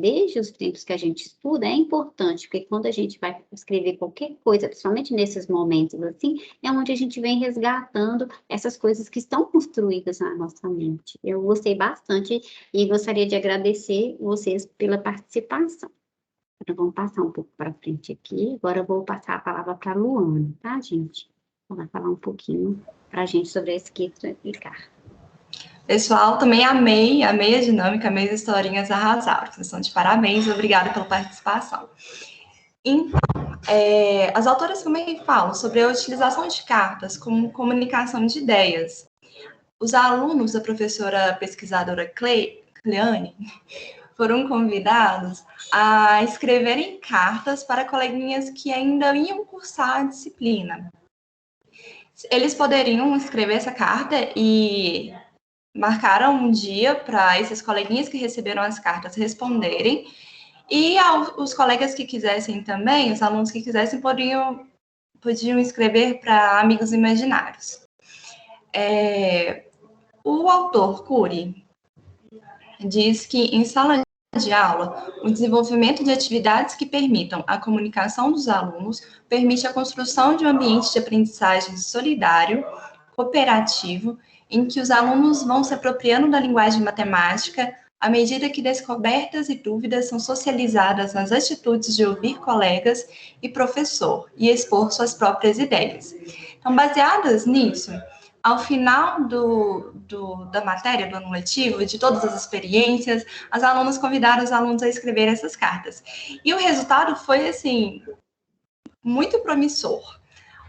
desde os tempos que a gente estuda, é importante, porque quando a gente vai escrever qualquer coisa, principalmente nesses momentos assim, é onde a gente vem resgatando essas coisas que estão construídas na nossa mente. Eu gostei bastante e gostaria de agradecer vocês pela participação. Então, vamos passar um pouco para frente aqui. Agora eu vou passar a palavra para a Luana, tá, gente? Ela vai falar um pouquinho para a gente sobre a escrita e carta.
Pessoal, também amei a dinâmica, amei as historinhas, arrasaram. Vocês estão de parabéns, obrigada pela participação. Então, as autoras também falam sobre a utilização de cartas como comunicação de ideias. Os alunos da professora pesquisadora Cleane foram convidados a escreverem cartas para coleguinhas que ainda iam cursar a disciplina. Eles poderiam escrever essa carta e marcaram um dia para esses coleguinhas que receberam as cartas responderem, e os colegas que quisessem também, os alunos que quisessem, podiam escrever para amigos imaginários. O autor Cury diz que em sala de aula, o desenvolvimento de atividades que permitam a comunicação dos alunos permite a construção de um ambiente de aprendizagem solidário, cooperativo, em que os alunos vão se apropriando da linguagem matemática à medida que descobertas e dúvidas são socializadas nas atitudes de ouvir colegas e professor e expor suas próprias ideias. Então, baseadas nisso, ao final da matéria, do ano letivo, de todas as experiências, as alunas convidaram os alunos a escrever essas cartas. E o resultado foi, assim, muito promissor,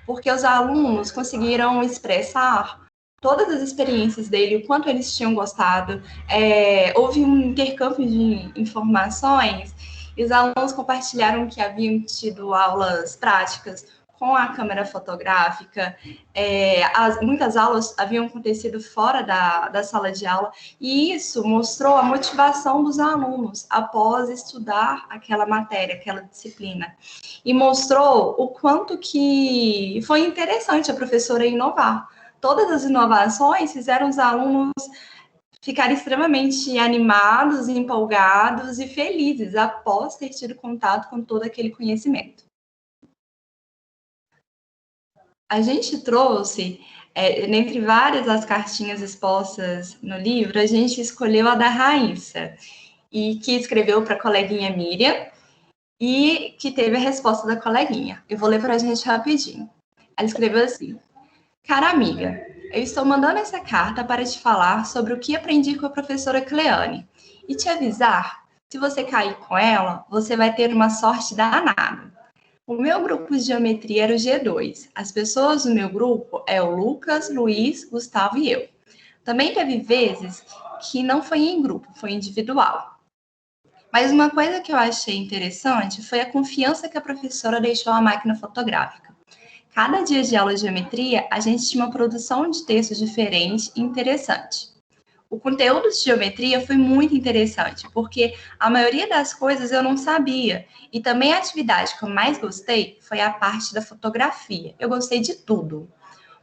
porque os alunos conseguiram expressar todas as experiências dele, o quanto eles tinham gostado. Houve um intercâmbio de informações, e os alunos compartilharam que haviam tido aulas práticas com a câmera fotográfica, muitas aulas haviam acontecido fora da sala de aula, e isso mostrou a motivação dos alunos após estudar aquela matéria, aquela disciplina, e mostrou o quanto que foi interessante a professora inovar. Todas as inovações fizeram os alunos ficarem extremamente animados, empolgados e felizes após ter tido contato com todo aquele conhecimento. A gente trouxe, dentre várias as cartinhas expostas no livro, a gente escolheu a da Raíssa, e que escreveu para a coleguinha Miriam, e que teve a resposta da coleguinha. Eu vou ler para a gente rapidinho. Ela escreveu assim: cara amiga, eu estou mandando essa carta para te falar sobre o que aprendi com a professora Cleane, e te avisar, se você cair com ela, você vai ter uma sorte danada. O meu grupo de geometria era o G2. As pessoas do meu grupo é o Lucas, Luiz, Gustavo e eu. Também teve vezes que não foi em grupo, foi individual. Mas uma coisa que eu achei interessante foi a confiança que a professora deixou à máquina fotográfica. Cada dia de aula de geometria, a gente tinha uma produção de texto diferente e interessante. O conteúdo de geometria foi muito interessante, porque a maioria das coisas eu não sabia. E também a atividade que eu mais gostei foi a parte da fotografia. Eu gostei de tudo.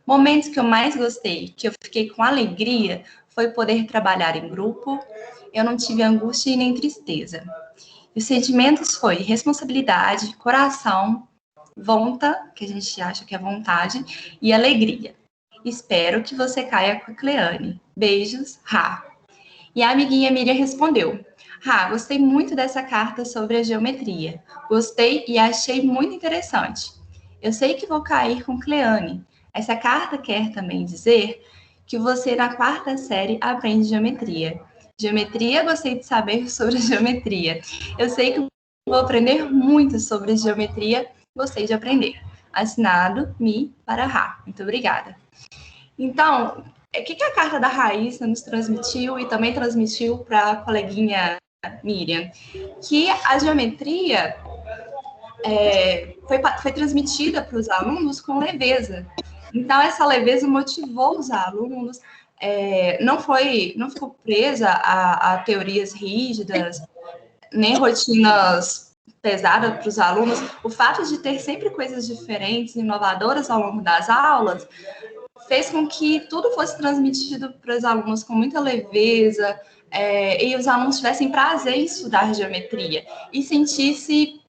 Momentos que eu mais gostei, que eu fiquei com alegria, foi poder trabalhar em grupo. Eu não tive angústia e nem tristeza. Os sentimentos foi responsabilidade, coração, vontade, que a gente acha que é vontade, e alegria. Espero que você caia com a Cleane. Beijos, Rá. E a amiguinha Miriam respondeu: Rá, gostei muito dessa carta sobre a geometria. Gostei e achei muito interessante. Eu sei que vou cair com Cleane. Essa carta quer também dizer que você na 4ª série aprende geometria. Geometria, gostei de saber sobre geometria. Eu sei que vou aprender muito sobre geometria. Gostei de aprender. Assinado, Mi para Rá. Muito obrigada. Então, o que a carta da Raíssa nos transmitiu e também transmitiu para a coleguinha Miriam? Que a geometria foi transmitida para os alunos com leveza. Então, essa leveza motivou os alunos, não ficou presa a teorias rígidas, nem rotinas pesadas para os alunos. O fato de ter sempre coisas diferentes, inovadoras ao longo das aulas, fez com que tudo fosse transmitido para os alunos com muita leveza, e os alunos tivessem prazer em estudar geometria e sentisse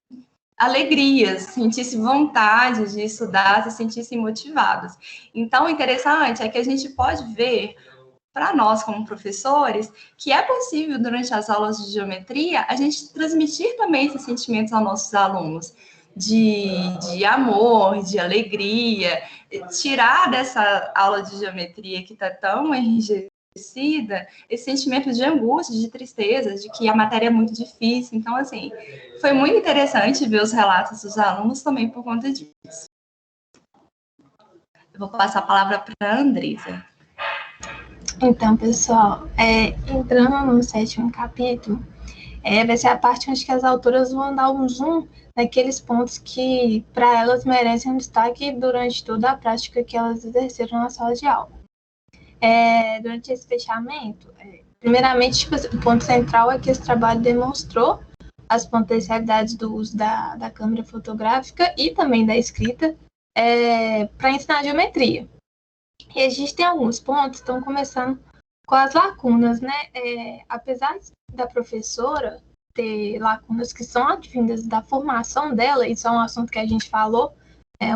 alegria, sentisse vontade de estudar, se sentissem motivados. Então, o interessante é que a gente pode ver, para nós como professores, que é possível, durante as aulas de geometria, a gente transmitir também esses sentimentos aos nossos alunos, de amor, de alegria, tirar dessa aula de geometria que está tão enrijecida esse sentimento de angústia, de tristeza, de que a matéria é muito difícil. Então, assim, foi muito interessante ver os relatos dos alunos também por conta disso. Eu vou passar a palavra para a Andresa.
Então, pessoal, entrando no 7º capítulo, vai ser a parte onde que as autoras vão dar um zoom naqueles pontos que, para elas, merecem um destaque durante toda a prática que elas exerceram na sala de aula. Durante esse fechamento, primeiramente, tipo, o ponto central é que esse trabalho demonstrou as potencialidades do uso da câmera fotográfica e também da escrita para ensinar geometria. E a gente tem alguns pontos que estão começando com as lacunas, né? Apesar da professora ter lacunas que são advindas da formação dela, isso é um assunto que a gente falou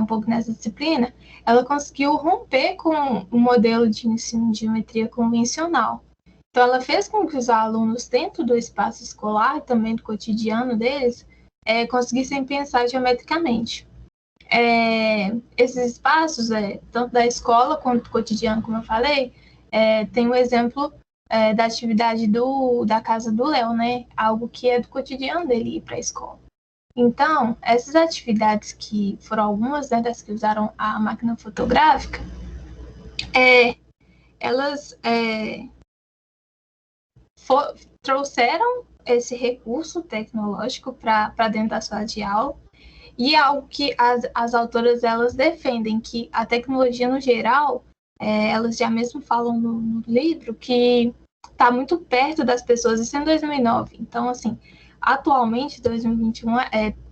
um pouco nessa disciplina, ela conseguiu romper com o modelo de ensino de geometria convencional. Então, ela fez com que os alunos, dentro do espaço escolar e também do cotidiano deles, conseguissem pensar geometricamente. Esses espaços, tanto da escola quanto do cotidiano, como eu falei, tem um exemplo da atividade da casa do Léo, né? Algo que é do cotidiano dele ir para a escola. Então, essas atividades que foram algumas, né, das que usaram a máquina fotográfica, elas trouxeram esse recurso tecnológico para dentro da sala de aula, e é algo que as autoras elas defendem, que a tecnologia no geral, elas já mesmo falam no livro, que está muito perto das pessoas, isso em 2009. Então, assim, atualmente, 2021,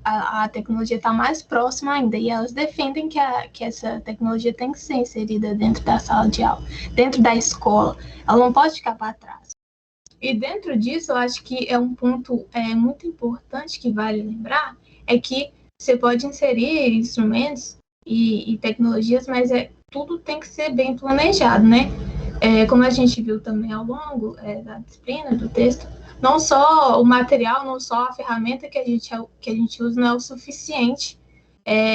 a tecnologia está mais próxima ainda, e elas defendem que essa tecnologia tem que ser inserida dentro da sala de aula, dentro da escola, ela não pode ficar para trás. E dentro disso, eu acho que é um ponto muito importante que vale lembrar, é que você pode inserir instrumentos e tecnologias, mas tudo tem que ser bem planejado, né? Como a gente viu também ao longo da disciplina, do texto, não só o material, não só a ferramenta que a gente usa não é o suficiente.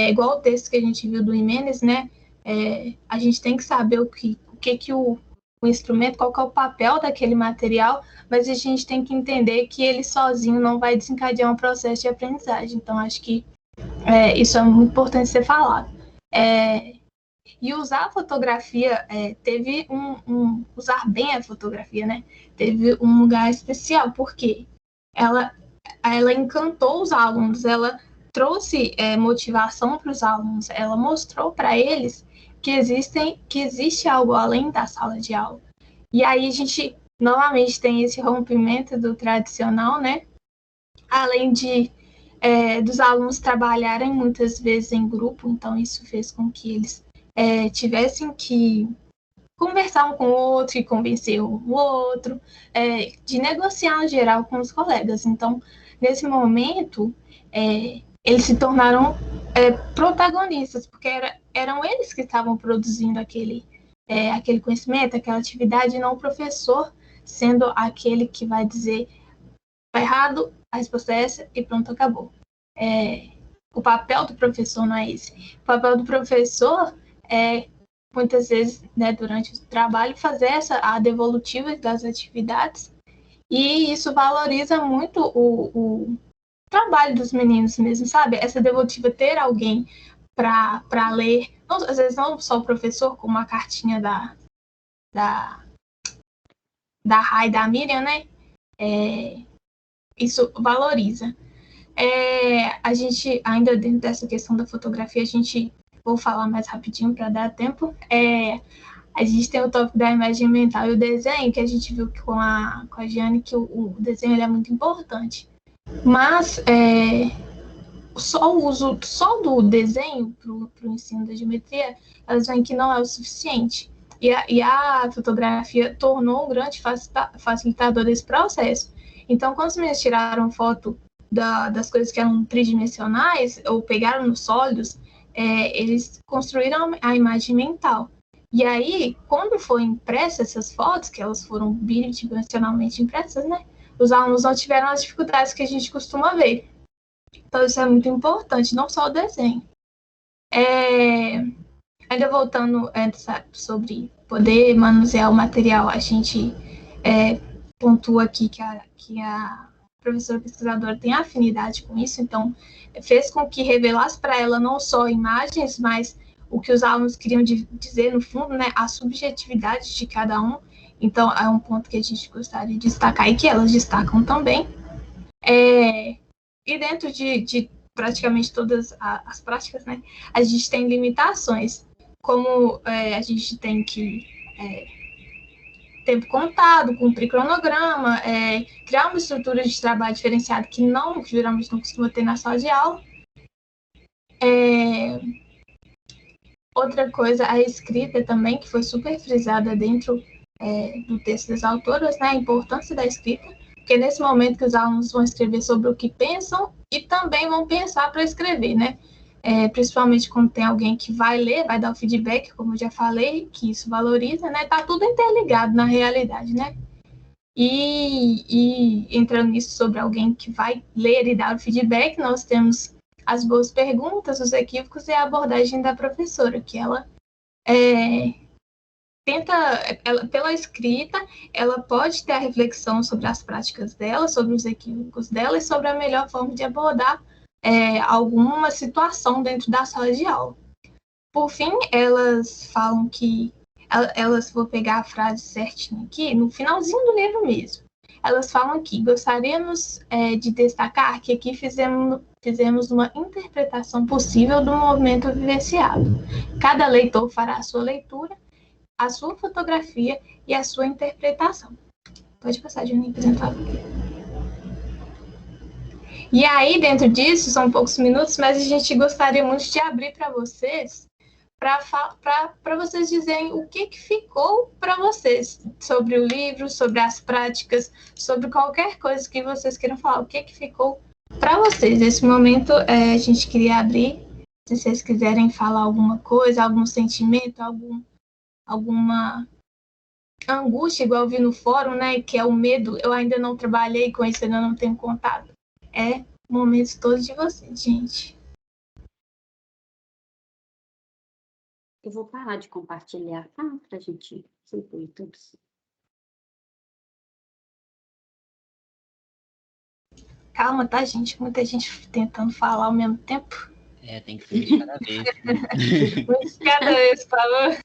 Igual o texto que a gente viu do Jimenez, né? A gente tem que saber o que o instrumento, qual que é o papel daquele material, mas a gente tem que entender que ele sozinho não vai desencadear um processo de aprendizagem. Então, acho que isso é muito importante ser falado. E usar a fotografia, teve usar bem a fotografia, né? Teve um lugar especial, porque ela encantou os alunos, ela trouxe motivação para os alunos, ela mostrou para eles que existe algo além da sala de aula. E aí a gente novamente tem esse rompimento do tradicional, né? Além dos alunos trabalharem muitas vezes em grupo, então isso fez com que eles tivessem que conversar um com o outro e convencer o outro, de negociar em geral com os colegas. Então, nesse momento, eles se tornaram protagonistas, porque eram eles que estavam produzindo aquele conhecimento, aquela atividade, não o professor sendo aquele que vai dizer está errado, a resposta é essa e pronto, acabou. O papel do professor não é esse. O papel do professor muitas vezes, né, durante o trabalho, fazer a devolutiva das atividades, e isso valoriza muito o trabalho dos meninos mesmo, sabe? Essa devolutiva, ter alguém para ler, não, às vezes não só o professor, como a cartinha da Rai e da Miriam, né? Isso valoriza. A gente, ainda dentro dessa questão da fotografia, vou falar mais rapidinho para dar tempo. A gente tem o tópico da imagem mental e o desenho, que a gente viu com a Giane, que o desenho ele é muito importante. Mas só o uso do desenho para o ensino da geometria, elas veem que não é o suficiente. E a fotografia tornou um grande facilitador desse processo. Então, quando os meninos tiraram foto das coisas que eram tridimensionais, ou pegaram nos sólidos, eles construíram a imagem mental. E aí, quando foi impressa essas fotos, que elas foram bidimensionalmente impressas, né, os alunos não tiveram as dificuldades que a gente costuma ver. Então, isso é muito importante, não só o desenho. Ainda voltando sobre poder manusear o material, a gente pontua aqui que a professora pesquisadora tem afinidade com isso, então fez com que revelasse para ela não só imagens, mas o que os alunos queriam dizer no fundo, né, a subjetividade de cada um. Então é um ponto que a gente gostaria de destacar e que elas destacam também. E dentro de praticamente todas as práticas, né, a gente tem limitações, como a gente tem que tempo contado, cumprir cronograma, criar uma estrutura de trabalho diferenciada que geralmente não costuma ter na sala de aula. Outra coisa, a escrita também, que foi super frisada dentro do texto das autoras, né, a importância da escrita, porque é nesse momento que os alunos vão escrever sobre o que pensam e também vão pensar para escrever, né? principalmente quando tem alguém que vai ler, vai dar o feedback, como eu já falei, que isso valoriza, né? Tá tudo interligado na realidade, né? E entrando nisso sobre alguém que vai ler e dar o feedback, nós temos as boas perguntas, os equívocos e a abordagem da professora, que ela pela escrita, ela pode ter a reflexão sobre as práticas dela, sobre os equívocos dela e sobre a melhor forma de abordar alguma situação dentro da sala de aula. Por fim, elas falam que vou pegar a frase certinha aqui, no finalzinho do livro mesmo. Elas falam que gostaríamos de destacar que aqui fizemos uma interpretação possível do movimento vivenciado. Cada leitor fará a sua leitura, a sua fotografia e a sua interpretação. Pode passar, Juninho, apresentar. E aí, dentro disso, são poucos minutos, mas a gente gostaria muito de abrir para vocês, para vocês dizerem o que ficou para vocês sobre o livro, sobre as práticas, sobre qualquer coisa que vocês queiram falar. O que ficou para vocês? Nesse momento, a gente queria abrir, se vocês quiserem falar alguma coisa, algum sentimento, alguma angústia, igual eu vi no fórum, né, que é o medo. Eu ainda não trabalhei com isso, ainda não tenho contato. É momentos todos de vocês, gente.
Eu vou parar de compartilhar, tá? Pra gente incluir todos.
Calma, tá, gente? Muita gente tentando falar ao mesmo tempo.
Tem que ser de cada vez.
Um de cada vez, por favor.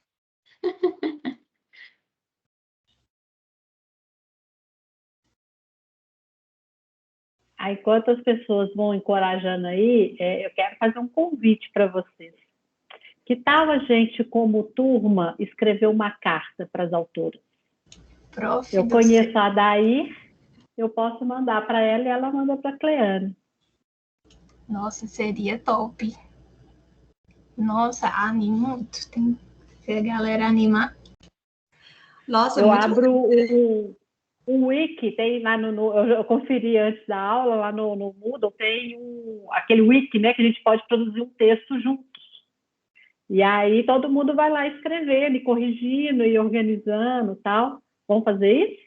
Enquanto as pessoas vão encorajando aí, eu quero fazer um convite para vocês. Que tal a gente, como turma, escrever uma carta para as autoras? Eu conheço a Daí, eu posso mandar para ela e ela manda para a Cleane.
Nossa, seria top. Nossa, anima muito. Tem que a galera animar.
Nossa,
eu
muito
abro um wiki, tem lá eu conferi antes da aula, lá no Moodle, tem aquele wiki, né, que a gente pode produzir um texto juntos. E aí todo mundo vai lá escrevendo, e corrigindo, e organizando e tal. Vamos fazer isso?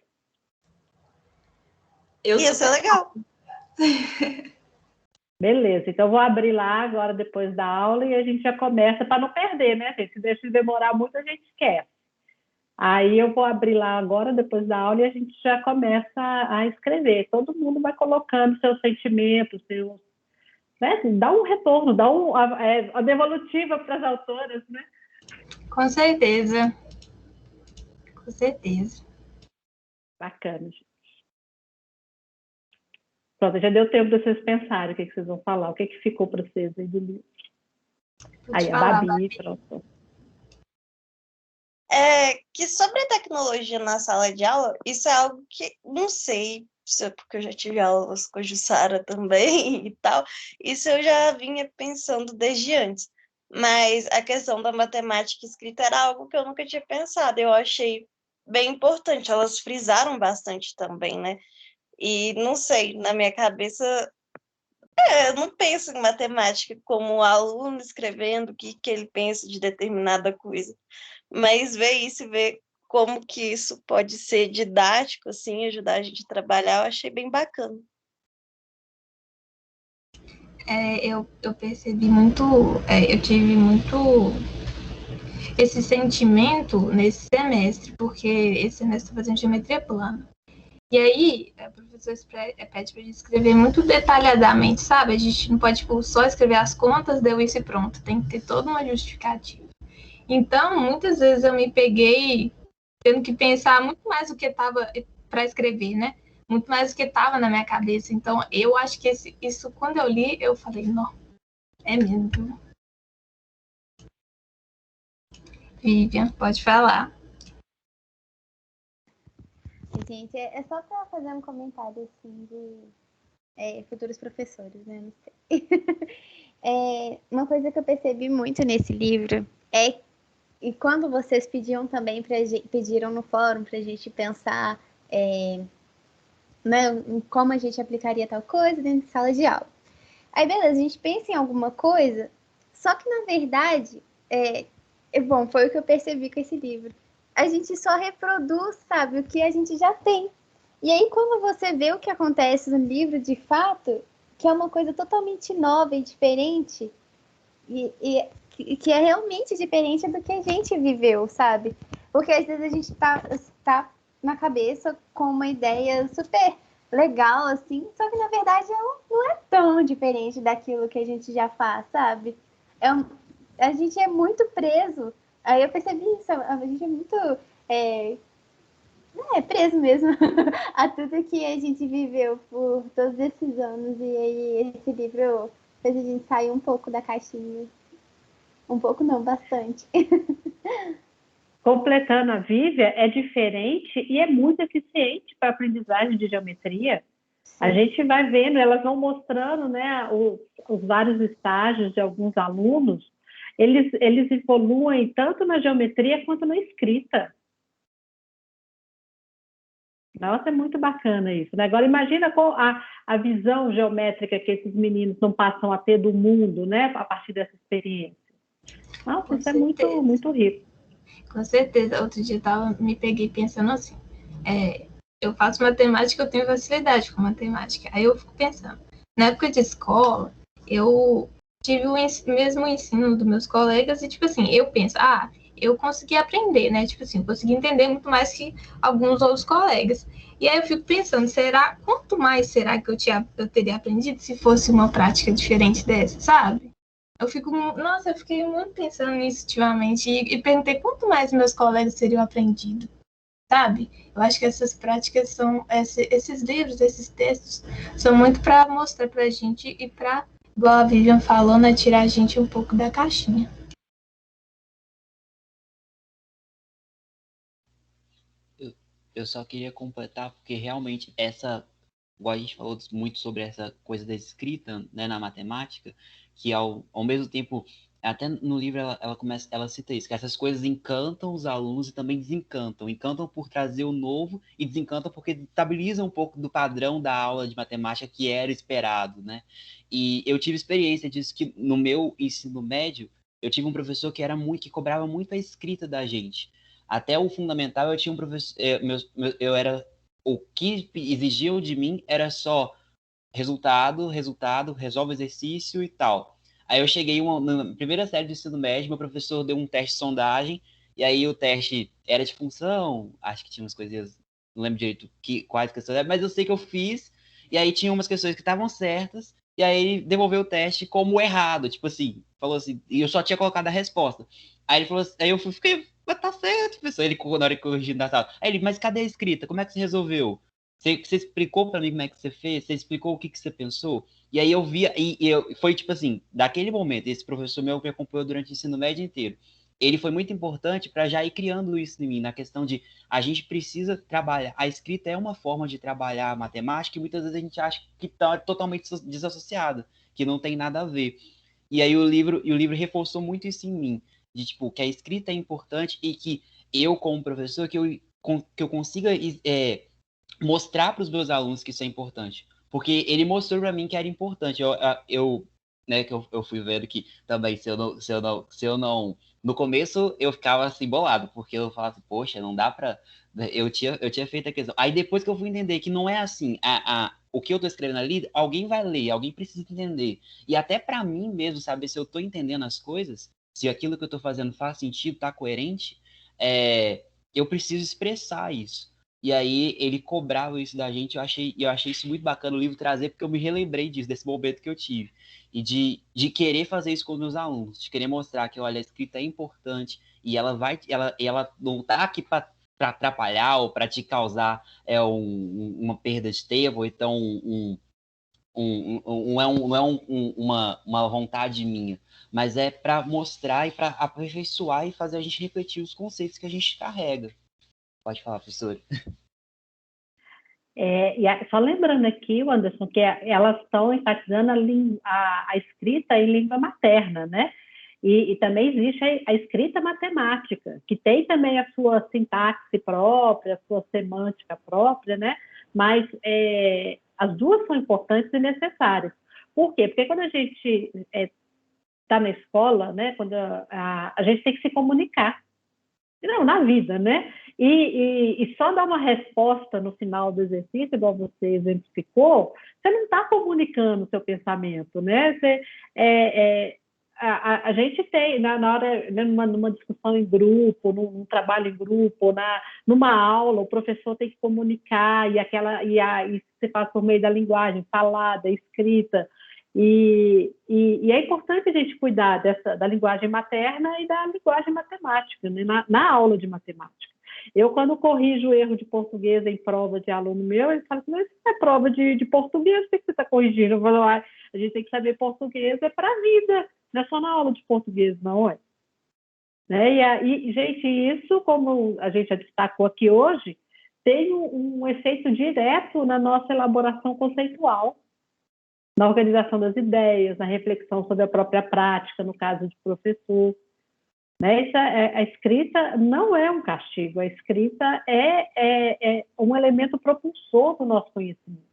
Isso é legal.
Beleza, então eu vou abrir lá agora, depois da aula, e a gente já começa, para não perder, né, gente? Se deixa demorar muito, a gente esquece. Aí eu vou abrir lá agora, depois da aula, e a gente já começa a escrever. Todo mundo vai colocando seus sentimentos, seus... Né? Dá um retorno, dá a devolutiva para as autoras, né?
Com certeza. Com certeza.
Bacana, gente. Pronto, já deu tempo de vocês pensarem o que vocês vão falar, o que ficou para vocês aí do livro. Aí, a Babi, pronto.
Que sobre a tecnologia na sala de aula, isso é algo que, não sei, se é porque eu já tive aulas com a Jussara também e tal, isso eu já vinha pensando desde antes, mas a questão da matemática escrita era algo que eu nunca tinha pensado, eu achei bem importante, elas frisaram bastante também, né, e não sei, na minha cabeça, eu não penso em matemática como um aluno escrevendo o que ele pensa de determinada coisa, mas ver isso e ver como que isso pode ser didático, assim, ajudar a gente a trabalhar, eu achei bem bacana.
Eu percebi muito, eu tive muito esse sentimento nesse semestre, porque esse semestre estou fazendo geometria plana. E aí, a professora pede para a gente escrever muito detalhadamente, sabe? A gente não pode só escrever as contas, deu isso e pronto. Tem que ter toda uma justificativa. Então, muitas vezes eu me peguei tendo que pensar muito mais do que estava para escrever, né? Muito mais do que estava na minha cabeça. Então, eu acho que isso, quando eu li, eu falei, não, é mesmo. Vivian, pode falar.
Gente, é só para fazer um comentário assim de futuros professores, né? Não sei. Uma coisa que eu percebi muito nesse livro e quando vocês pediram também pediram no fórum para a gente pensar né, em como a gente aplicaria tal coisa dentro de sala de aula. Aí, beleza, a gente pensa em alguma coisa, Só que, na verdade, bom, foi o que eu percebi com esse livro. A gente só reproduz, sabe, o que a gente já tem. E aí, quando você vê o que acontece no livro, de fato, que é uma coisa totalmente nova e diferente, e que é realmente diferente do que a gente viveu, sabe? Porque às vezes a gente tá na cabeça com uma ideia super legal, assim, só que na verdade ela não é tão diferente daquilo que a gente já faz, sabe? A gente é muito preso. Aí eu percebi isso, a gente é muito preso mesmo a tudo que a gente viveu por todos esses anos. E aí esse livro fez a gente sair um pouco da caixinha. Um pouco não, bastante.
Completando a Vívia, é diferente e é muito eficiente para a aprendizagem de geometria. Sim. A gente vai vendo, elas vão mostrando, né, os vários estágios de alguns alunos, eles evoluem tanto na geometria quanto na escrita. Nossa, é muito bacana isso, né? Agora, imagina a visão geométrica que esses meninos não passam a ter do mundo, né, a partir dessa experiência. Nossa, isso é muito, muito rico.
Com certeza. Outro dia me peguei pensando assim, eu faço matemática, eu tenho facilidade com matemática. Aí eu fico pensando, na época de escola, eu tive o mesmo ensino dos meus colegas e, tipo assim, eu penso, eu consegui aprender, né? Tipo assim, consegui entender muito mais que alguns outros colegas. E aí eu fico pensando, quanto mais será que eu teria aprendido se fosse uma prática diferente dessa, sabe? Eu fiquei muito pensando nisso ultimamente e perguntei quanto mais meus colegas teriam aprendido, sabe? Eu acho que essas práticas esses livros, esses textos, são muito para mostrar para a gente e para, igual a Vivian falou, né, tirar a gente um pouco da caixinha.
Eu só queria completar, porque realmente igual a gente falou muito sobre essa coisa da escrita, né, na matemática, que ao mesmo tempo, até no livro ela cita isso, que essas coisas encantam os alunos e também desencantam. Encantam por trazer o novo e desencantam porque estabilizam um pouco do padrão da aula de matemática que era esperado, né? E eu tive experiência disso que no meu ensino médio, eu tive um professor que cobrava muito a escrita da gente. Até o fundamental eu tinha um professor, o que exigiam de mim era só resultado, resolve o exercício e tal. Aí eu cheguei na primeira série do ensino médio, meu professor deu um teste de sondagem, e aí o teste era de função, acho que tinha umas coisinhas, não lembro direito quais questões eram, mas eu sei que eu fiz, e aí tinha umas questões que estavam certas, e aí ele devolveu o teste como errado, tipo assim, falou assim, e eu só tinha colocado a resposta. Aí ele falou assim, aí eu fiquei, mas tá certo, professor. Ele, na hora que corrigindo na sala. Aí ele, mas cadê a escrita? Como é que você resolveu? Você explicou para mim como é que você fez? Você explicou o que você pensou? E aí eu via, foi tipo assim, daquele momento, esse professor meu me acompanhou durante o ensino médio inteiro. Ele foi muito importante para já ir criando isso em mim, na questão de a gente precisa trabalhar. A escrita é uma forma de trabalhar a matemática e muitas vezes a gente acha que está totalmente desassociada, que não tem nada a ver. E aí o livro reforçou muito isso em mim, de tipo, que a escrita é importante e que eu, como professor, que eu consiga mostrar para os meus alunos que isso é importante. Porque ele mostrou para mim que era importante. Né, que eu fui vendo que também, se eu não. No começo eu ficava assim bolado, porque eu falava assim, poxa, não dá para. Eu tinha feito a questão. Aí depois que eu fui entender que não é assim, o que eu tô escrevendo ali, alguém vai ler, alguém precisa entender. E até para mim mesmo, saber se eu tô entendendo as coisas, se aquilo que eu tô fazendo faz sentido, tá coerente, eu preciso expressar isso. E aí ele cobrava isso da gente, eu achei isso muito bacana o livro trazer, porque eu me relembrei disso, desse momento que eu tive. E de querer fazer isso com os meus alunos, de querer mostrar que, olha, a escrita é importante e ela não tá aqui para atrapalhar ou para te causar uma perda de tempo, ou então não é uma vontade minha, mas é para mostrar e para aperfeiçoar e fazer a gente refletir os conceitos que a gente carrega. Pode falar, professor.
Só lembrando aqui, Anderson, que elas estão enfatizando a escrita em língua materna, né? E também existe a escrita matemática, que tem também a sua sintaxe própria, a sua semântica própria, né? Mas as duas são importantes e necessárias. Por quê? Porque quando a gente está na escola, né, quando a gente tem que se comunicar. Não, na vida, né? E só dar uma resposta no final do exercício, igual você exemplificou, você não está comunicando o seu pensamento, né? A gente tem, na hora, né, numa discussão em grupo, num trabalho em grupo, numa aula, o professor tem que comunicar, e você faz por meio da linguagem falada, escrita, e é importante a gente cuidar da linguagem materna e da linguagem matemática, né, na aula de matemática. Eu, quando corrijo o erro de português em prova de aluno meu, ele fala assim, mas isso é prova de português, o que você está corrigindo? Eu falo, a gente tem que saber português, é para a vida, não é só na aula de português, não é? Né? E, gente, isso, como a gente já destacou aqui hoje, tem um efeito direto na nossa elaboração conceitual, na organização das ideias, na reflexão sobre a própria prática, no caso de professor. Né? A escrita não é um castigo, a escrita é um elemento propulsor do nosso conhecimento.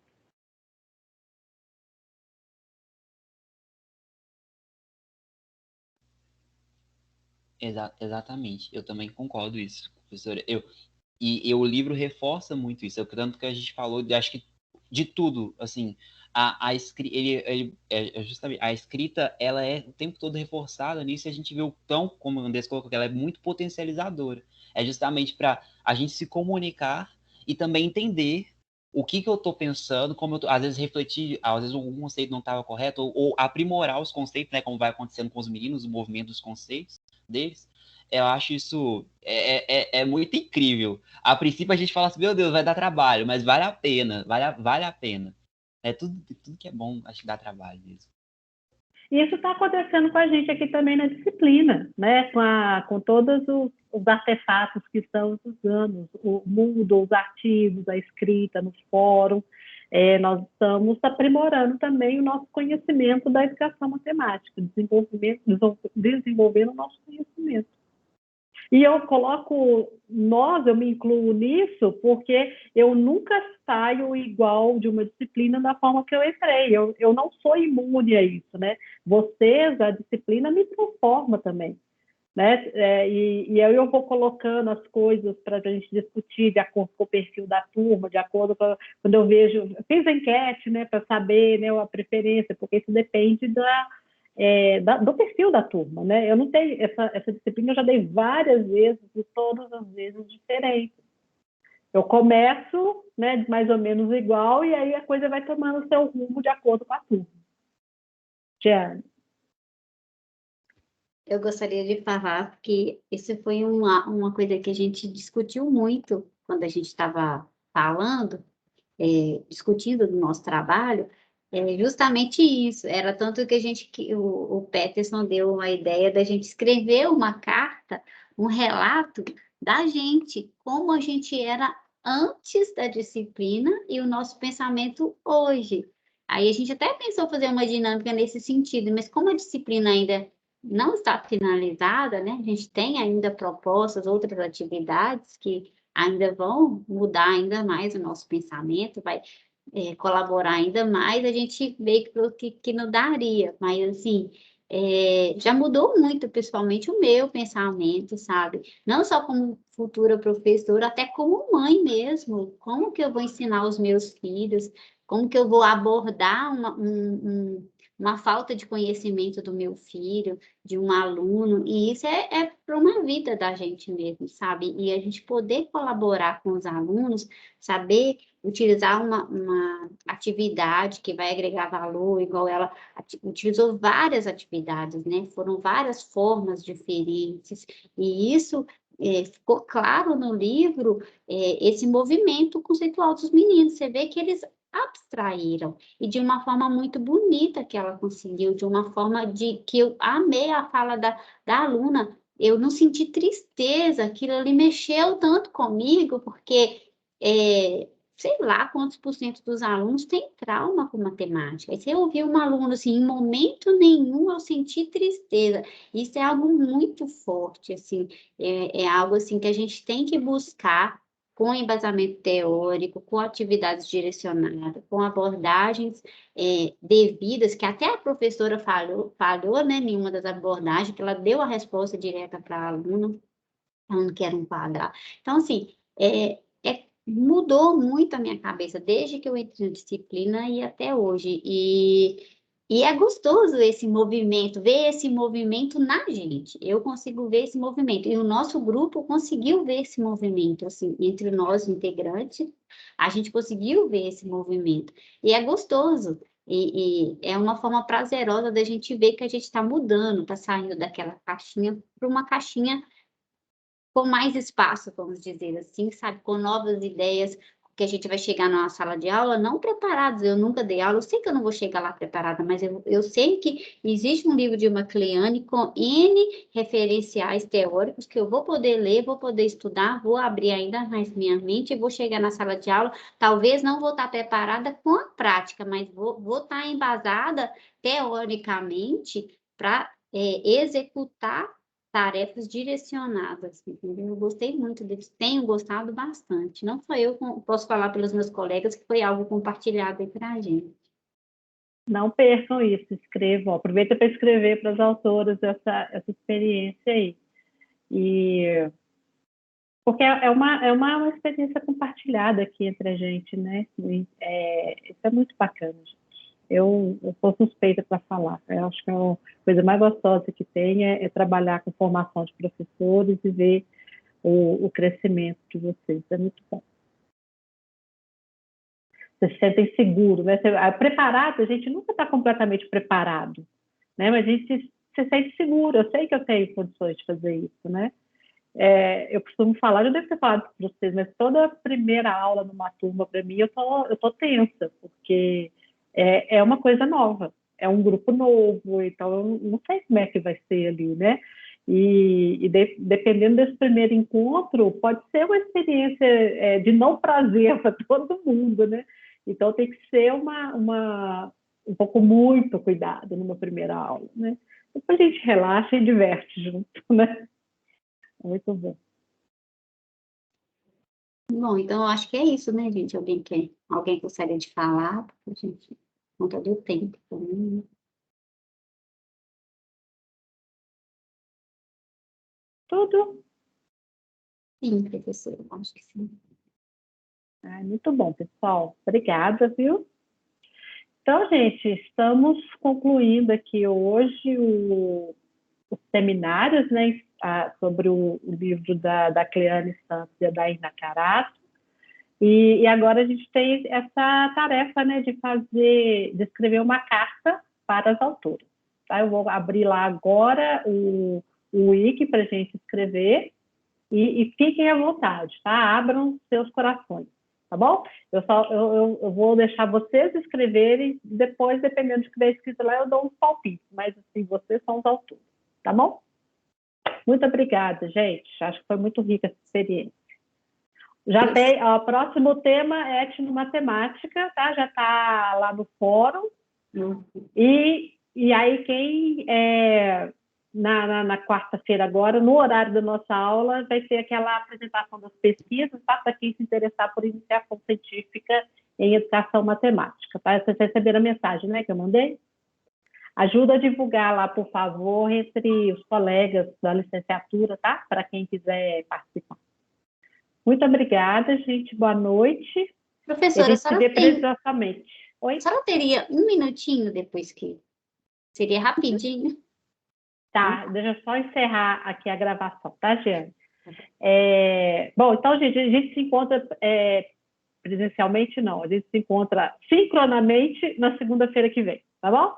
Exatamente, eu também concordo isso, professora. E o livro reforça muito isso, tanto que a gente falou, acho que de tudo, assim, justamente, a escrita, ela é o tempo todo reforçada nisso, e a gente vê o tão, como o Andrés colocou, que ela é muito potencializadora. É justamente para a gente se comunicar e também entender o que eu estou pensando, como às vezes refletir, às vezes algum conceito não estava correto, ou aprimorar os conceitos, né, como vai acontecendo com os meninos, o movimento dos conceitos deles. Eu acho isso muito incrível. A princípio a gente fala assim, meu Deus, vai dar trabalho, mas vale a pena, vale a pena. Tudo que é bom, acho que dá trabalho mesmo.
E isso está acontecendo com a gente aqui também na disciplina, né? Com todos os artefatos que estamos usando, o Moodle, os artigos, a escrita nos fóruns. Nós estamos aprimorando também o nosso conhecimento da educação matemática, desenvolvendo o nosso conhecimento. E eu eu me incluo nisso, porque eu nunca saio igual de uma disciplina da forma que eu entrei. Eu não sou imune a isso, né? A disciplina me transforma também, né? E aí eu vou colocando as coisas para a gente discutir de acordo com o perfil da turma, de acordo com quando eu fiz a enquete, né, para saber, né, a preferência, porque isso depende do perfil da turma, né? Eu não tenho essa disciplina, eu já dei várias vezes e todas as vezes diferentes. Eu começo, né, mais ou menos igual, e aí a coisa vai tomando seu rumo de acordo com a turma. Jeane.
Eu gostaria de falar que isso foi uma coisa que a gente discutiu muito quando a gente estava falando, discutindo do nosso trabalho, justamente isso. Era tanto que o Peterson deu uma ideia da gente escrever uma carta, um relato da gente, como a gente era antes da disciplina e o nosso pensamento hoje. Aí a gente até pensou fazer uma dinâmica nesse sentido, mas como a disciplina ainda não está finalizada, né? A gente tem ainda propostas, outras atividades que ainda vão mudar ainda mais o nosso pensamento, vai colaborar ainda mais, a gente vê que não daria, mas assim, já mudou muito, principalmente o meu pensamento, sabe? Não só como futura professora, até como mãe mesmo, como que eu vou ensinar os meus filhos, como que eu vou abordar uma falta de conhecimento do meu filho, de um aluno, e isso é para uma vida da gente mesmo, sabe? E a gente poder colaborar com os alunos, saber utilizar uma atividade que vai agregar valor, igual ela utilizou várias atividades, né? Foram várias formas diferentes, e isso ficou claro no livro, esse movimento conceitual dos meninos. Você vê que eles abstraíram, e de uma forma muito bonita que ela conseguiu, de uma forma que eu amei a fala da aluna, eu não senti tristeza, aquilo ali mexeu tanto comigo, porque sei lá quantos % dos alunos têm trauma com matemática. E se eu ouvir um aluno assim, em momento nenhum eu senti tristeza, isso é algo muito forte, assim, é algo assim que a gente tem que buscar com embasamento teórico, com atividades direcionadas, com abordagens devidas, que até a professora falhou, né, em uma das abordagens, que ela deu a resposta direta para a aluna, falando que era um quadrado. Então, assim, mudou muito a minha cabeça, desde que eu entrei na disciplina e até hoje. E é gostoso esse movimento, ver esse movimento na gente. Eu consigo ver esse movimento. E o nosso grupo conseguiu ver esse movimento, assim, entre nós, integrantes, a gente conseguiu ver esse movimento. E é gostoso. E é uma forma prazerosa da gente ver que a gente está mudando, está saindo daquela caixinha para uma caixinha com mais espaço, vamos dizer assim, sabe? Com novas ideias, que a gente vai chegar numa sala de aula não preparados. Eu nunca dei aula, eu sei que eu não vou chegar lá preparada, mas eu sei que existe um livro de McLean com N referenciais teóricos que eu vou poder ler, vou poder estudar, vou abrir ainda mais minha mente e vou chegar na sala de aula. Talvez não vou estar preparada com a prática, mas vou estar embasada teoricamente para executar tarefas direcionadas, entendeu? Eu gostei muito disso, tenho gostado bastante. Não só eu, posso falar pelos meus colegas, que foi algo compartilhado aí para a gente.
Não percam isso, escrevam. Aproveita para escrever para as autoras essa experiência aí. Porque é uma experiência compartilhada aqui entre a gente, né? Isso é muito bacana, gente. Eu sou suspeita para falar. Eu acho que a coisa mais gostosa que tem é trabalhar com formação de professores e ver o crescimento de vocês. É muito bom. Vocês se sentem seguros, né? Preparado, a gente nunca está completamente preparado, né? Mas a gente se sente seguro. Eu sei que eu tenho condições de fazer isso, né? Eu costumo falar, eu devo ter falado para vocês, mas toda primeira aula numa turma, para mim, eu tô tensa, porque é uma coisa nova, é um grupo novo, então eu não sei como é que vai ser ali, né? Dependendo desse primeiro encontro, pode ser uma experiência de não prazer para todo mundo, né? Então tem que ser um pouco muito cuidado numa primeira aula, né? Depois a gente relaxa e diverte junto, né? Muito bom.
Bom, então eu acho que é isso, né, gente? Alguém gostaria de falar? Porque a gente não está deu tempo também.
Tudo?
Sim, professora, eu acho que sim.
Muito bom, pessoal. Obrigada, viu? Então, gente, estamos concluindo aqui hoje os seminários, né, sobre o livro da Cleane Santos e da Ina Carato. E agora a gente tem essa tarefa, né, de escrever uma carta para as autoras. Tá? Eu vou abrir lá agora o wiki para a gente escrever e fiquem à vontade, tá? Abram seus corações, tá bom? Eu vou deixar vocês escreverem, depois, dependendo do que estiver escrito lá, eu dou uns palpites, mas assim, vocês são os autores, tá bom? Muito obrigada, gente. Acho que foi muito rica essa experiência. Já tem, o próximo tema é etnomatemática, tá? Já está lá no fórum. E aí, quem na quarta-feira agora, no horário da nossa aula, vai ter aquela apresentação das pesquisas, tá? Para quem se interessar por iniciação científica em educação matemática, tá? Vocês receberam a mensagem, né, que eu mandei? Ajuda a divulgar lá, por favor, entre os colegas da licenciatura, tá? Para quem quiser participar. Muito obrigada, gente. Boa noite.
Professora, a
senhora
teria um minutinho depois que... Seria rapidinho.
Tá, deixa eu só encerrar aqui a gravação, tá, Jeane? Bom, então, gente, a gente se encontra presencialmente, não. A gente se encontra sincronamente na segunda-feira que vem, tá bom?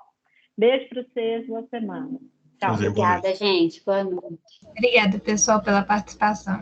Beijo para vocês, boa semana. Tchau.
Obrigada, gente. Boa noite.
Obrigada, pessoal, pela participação.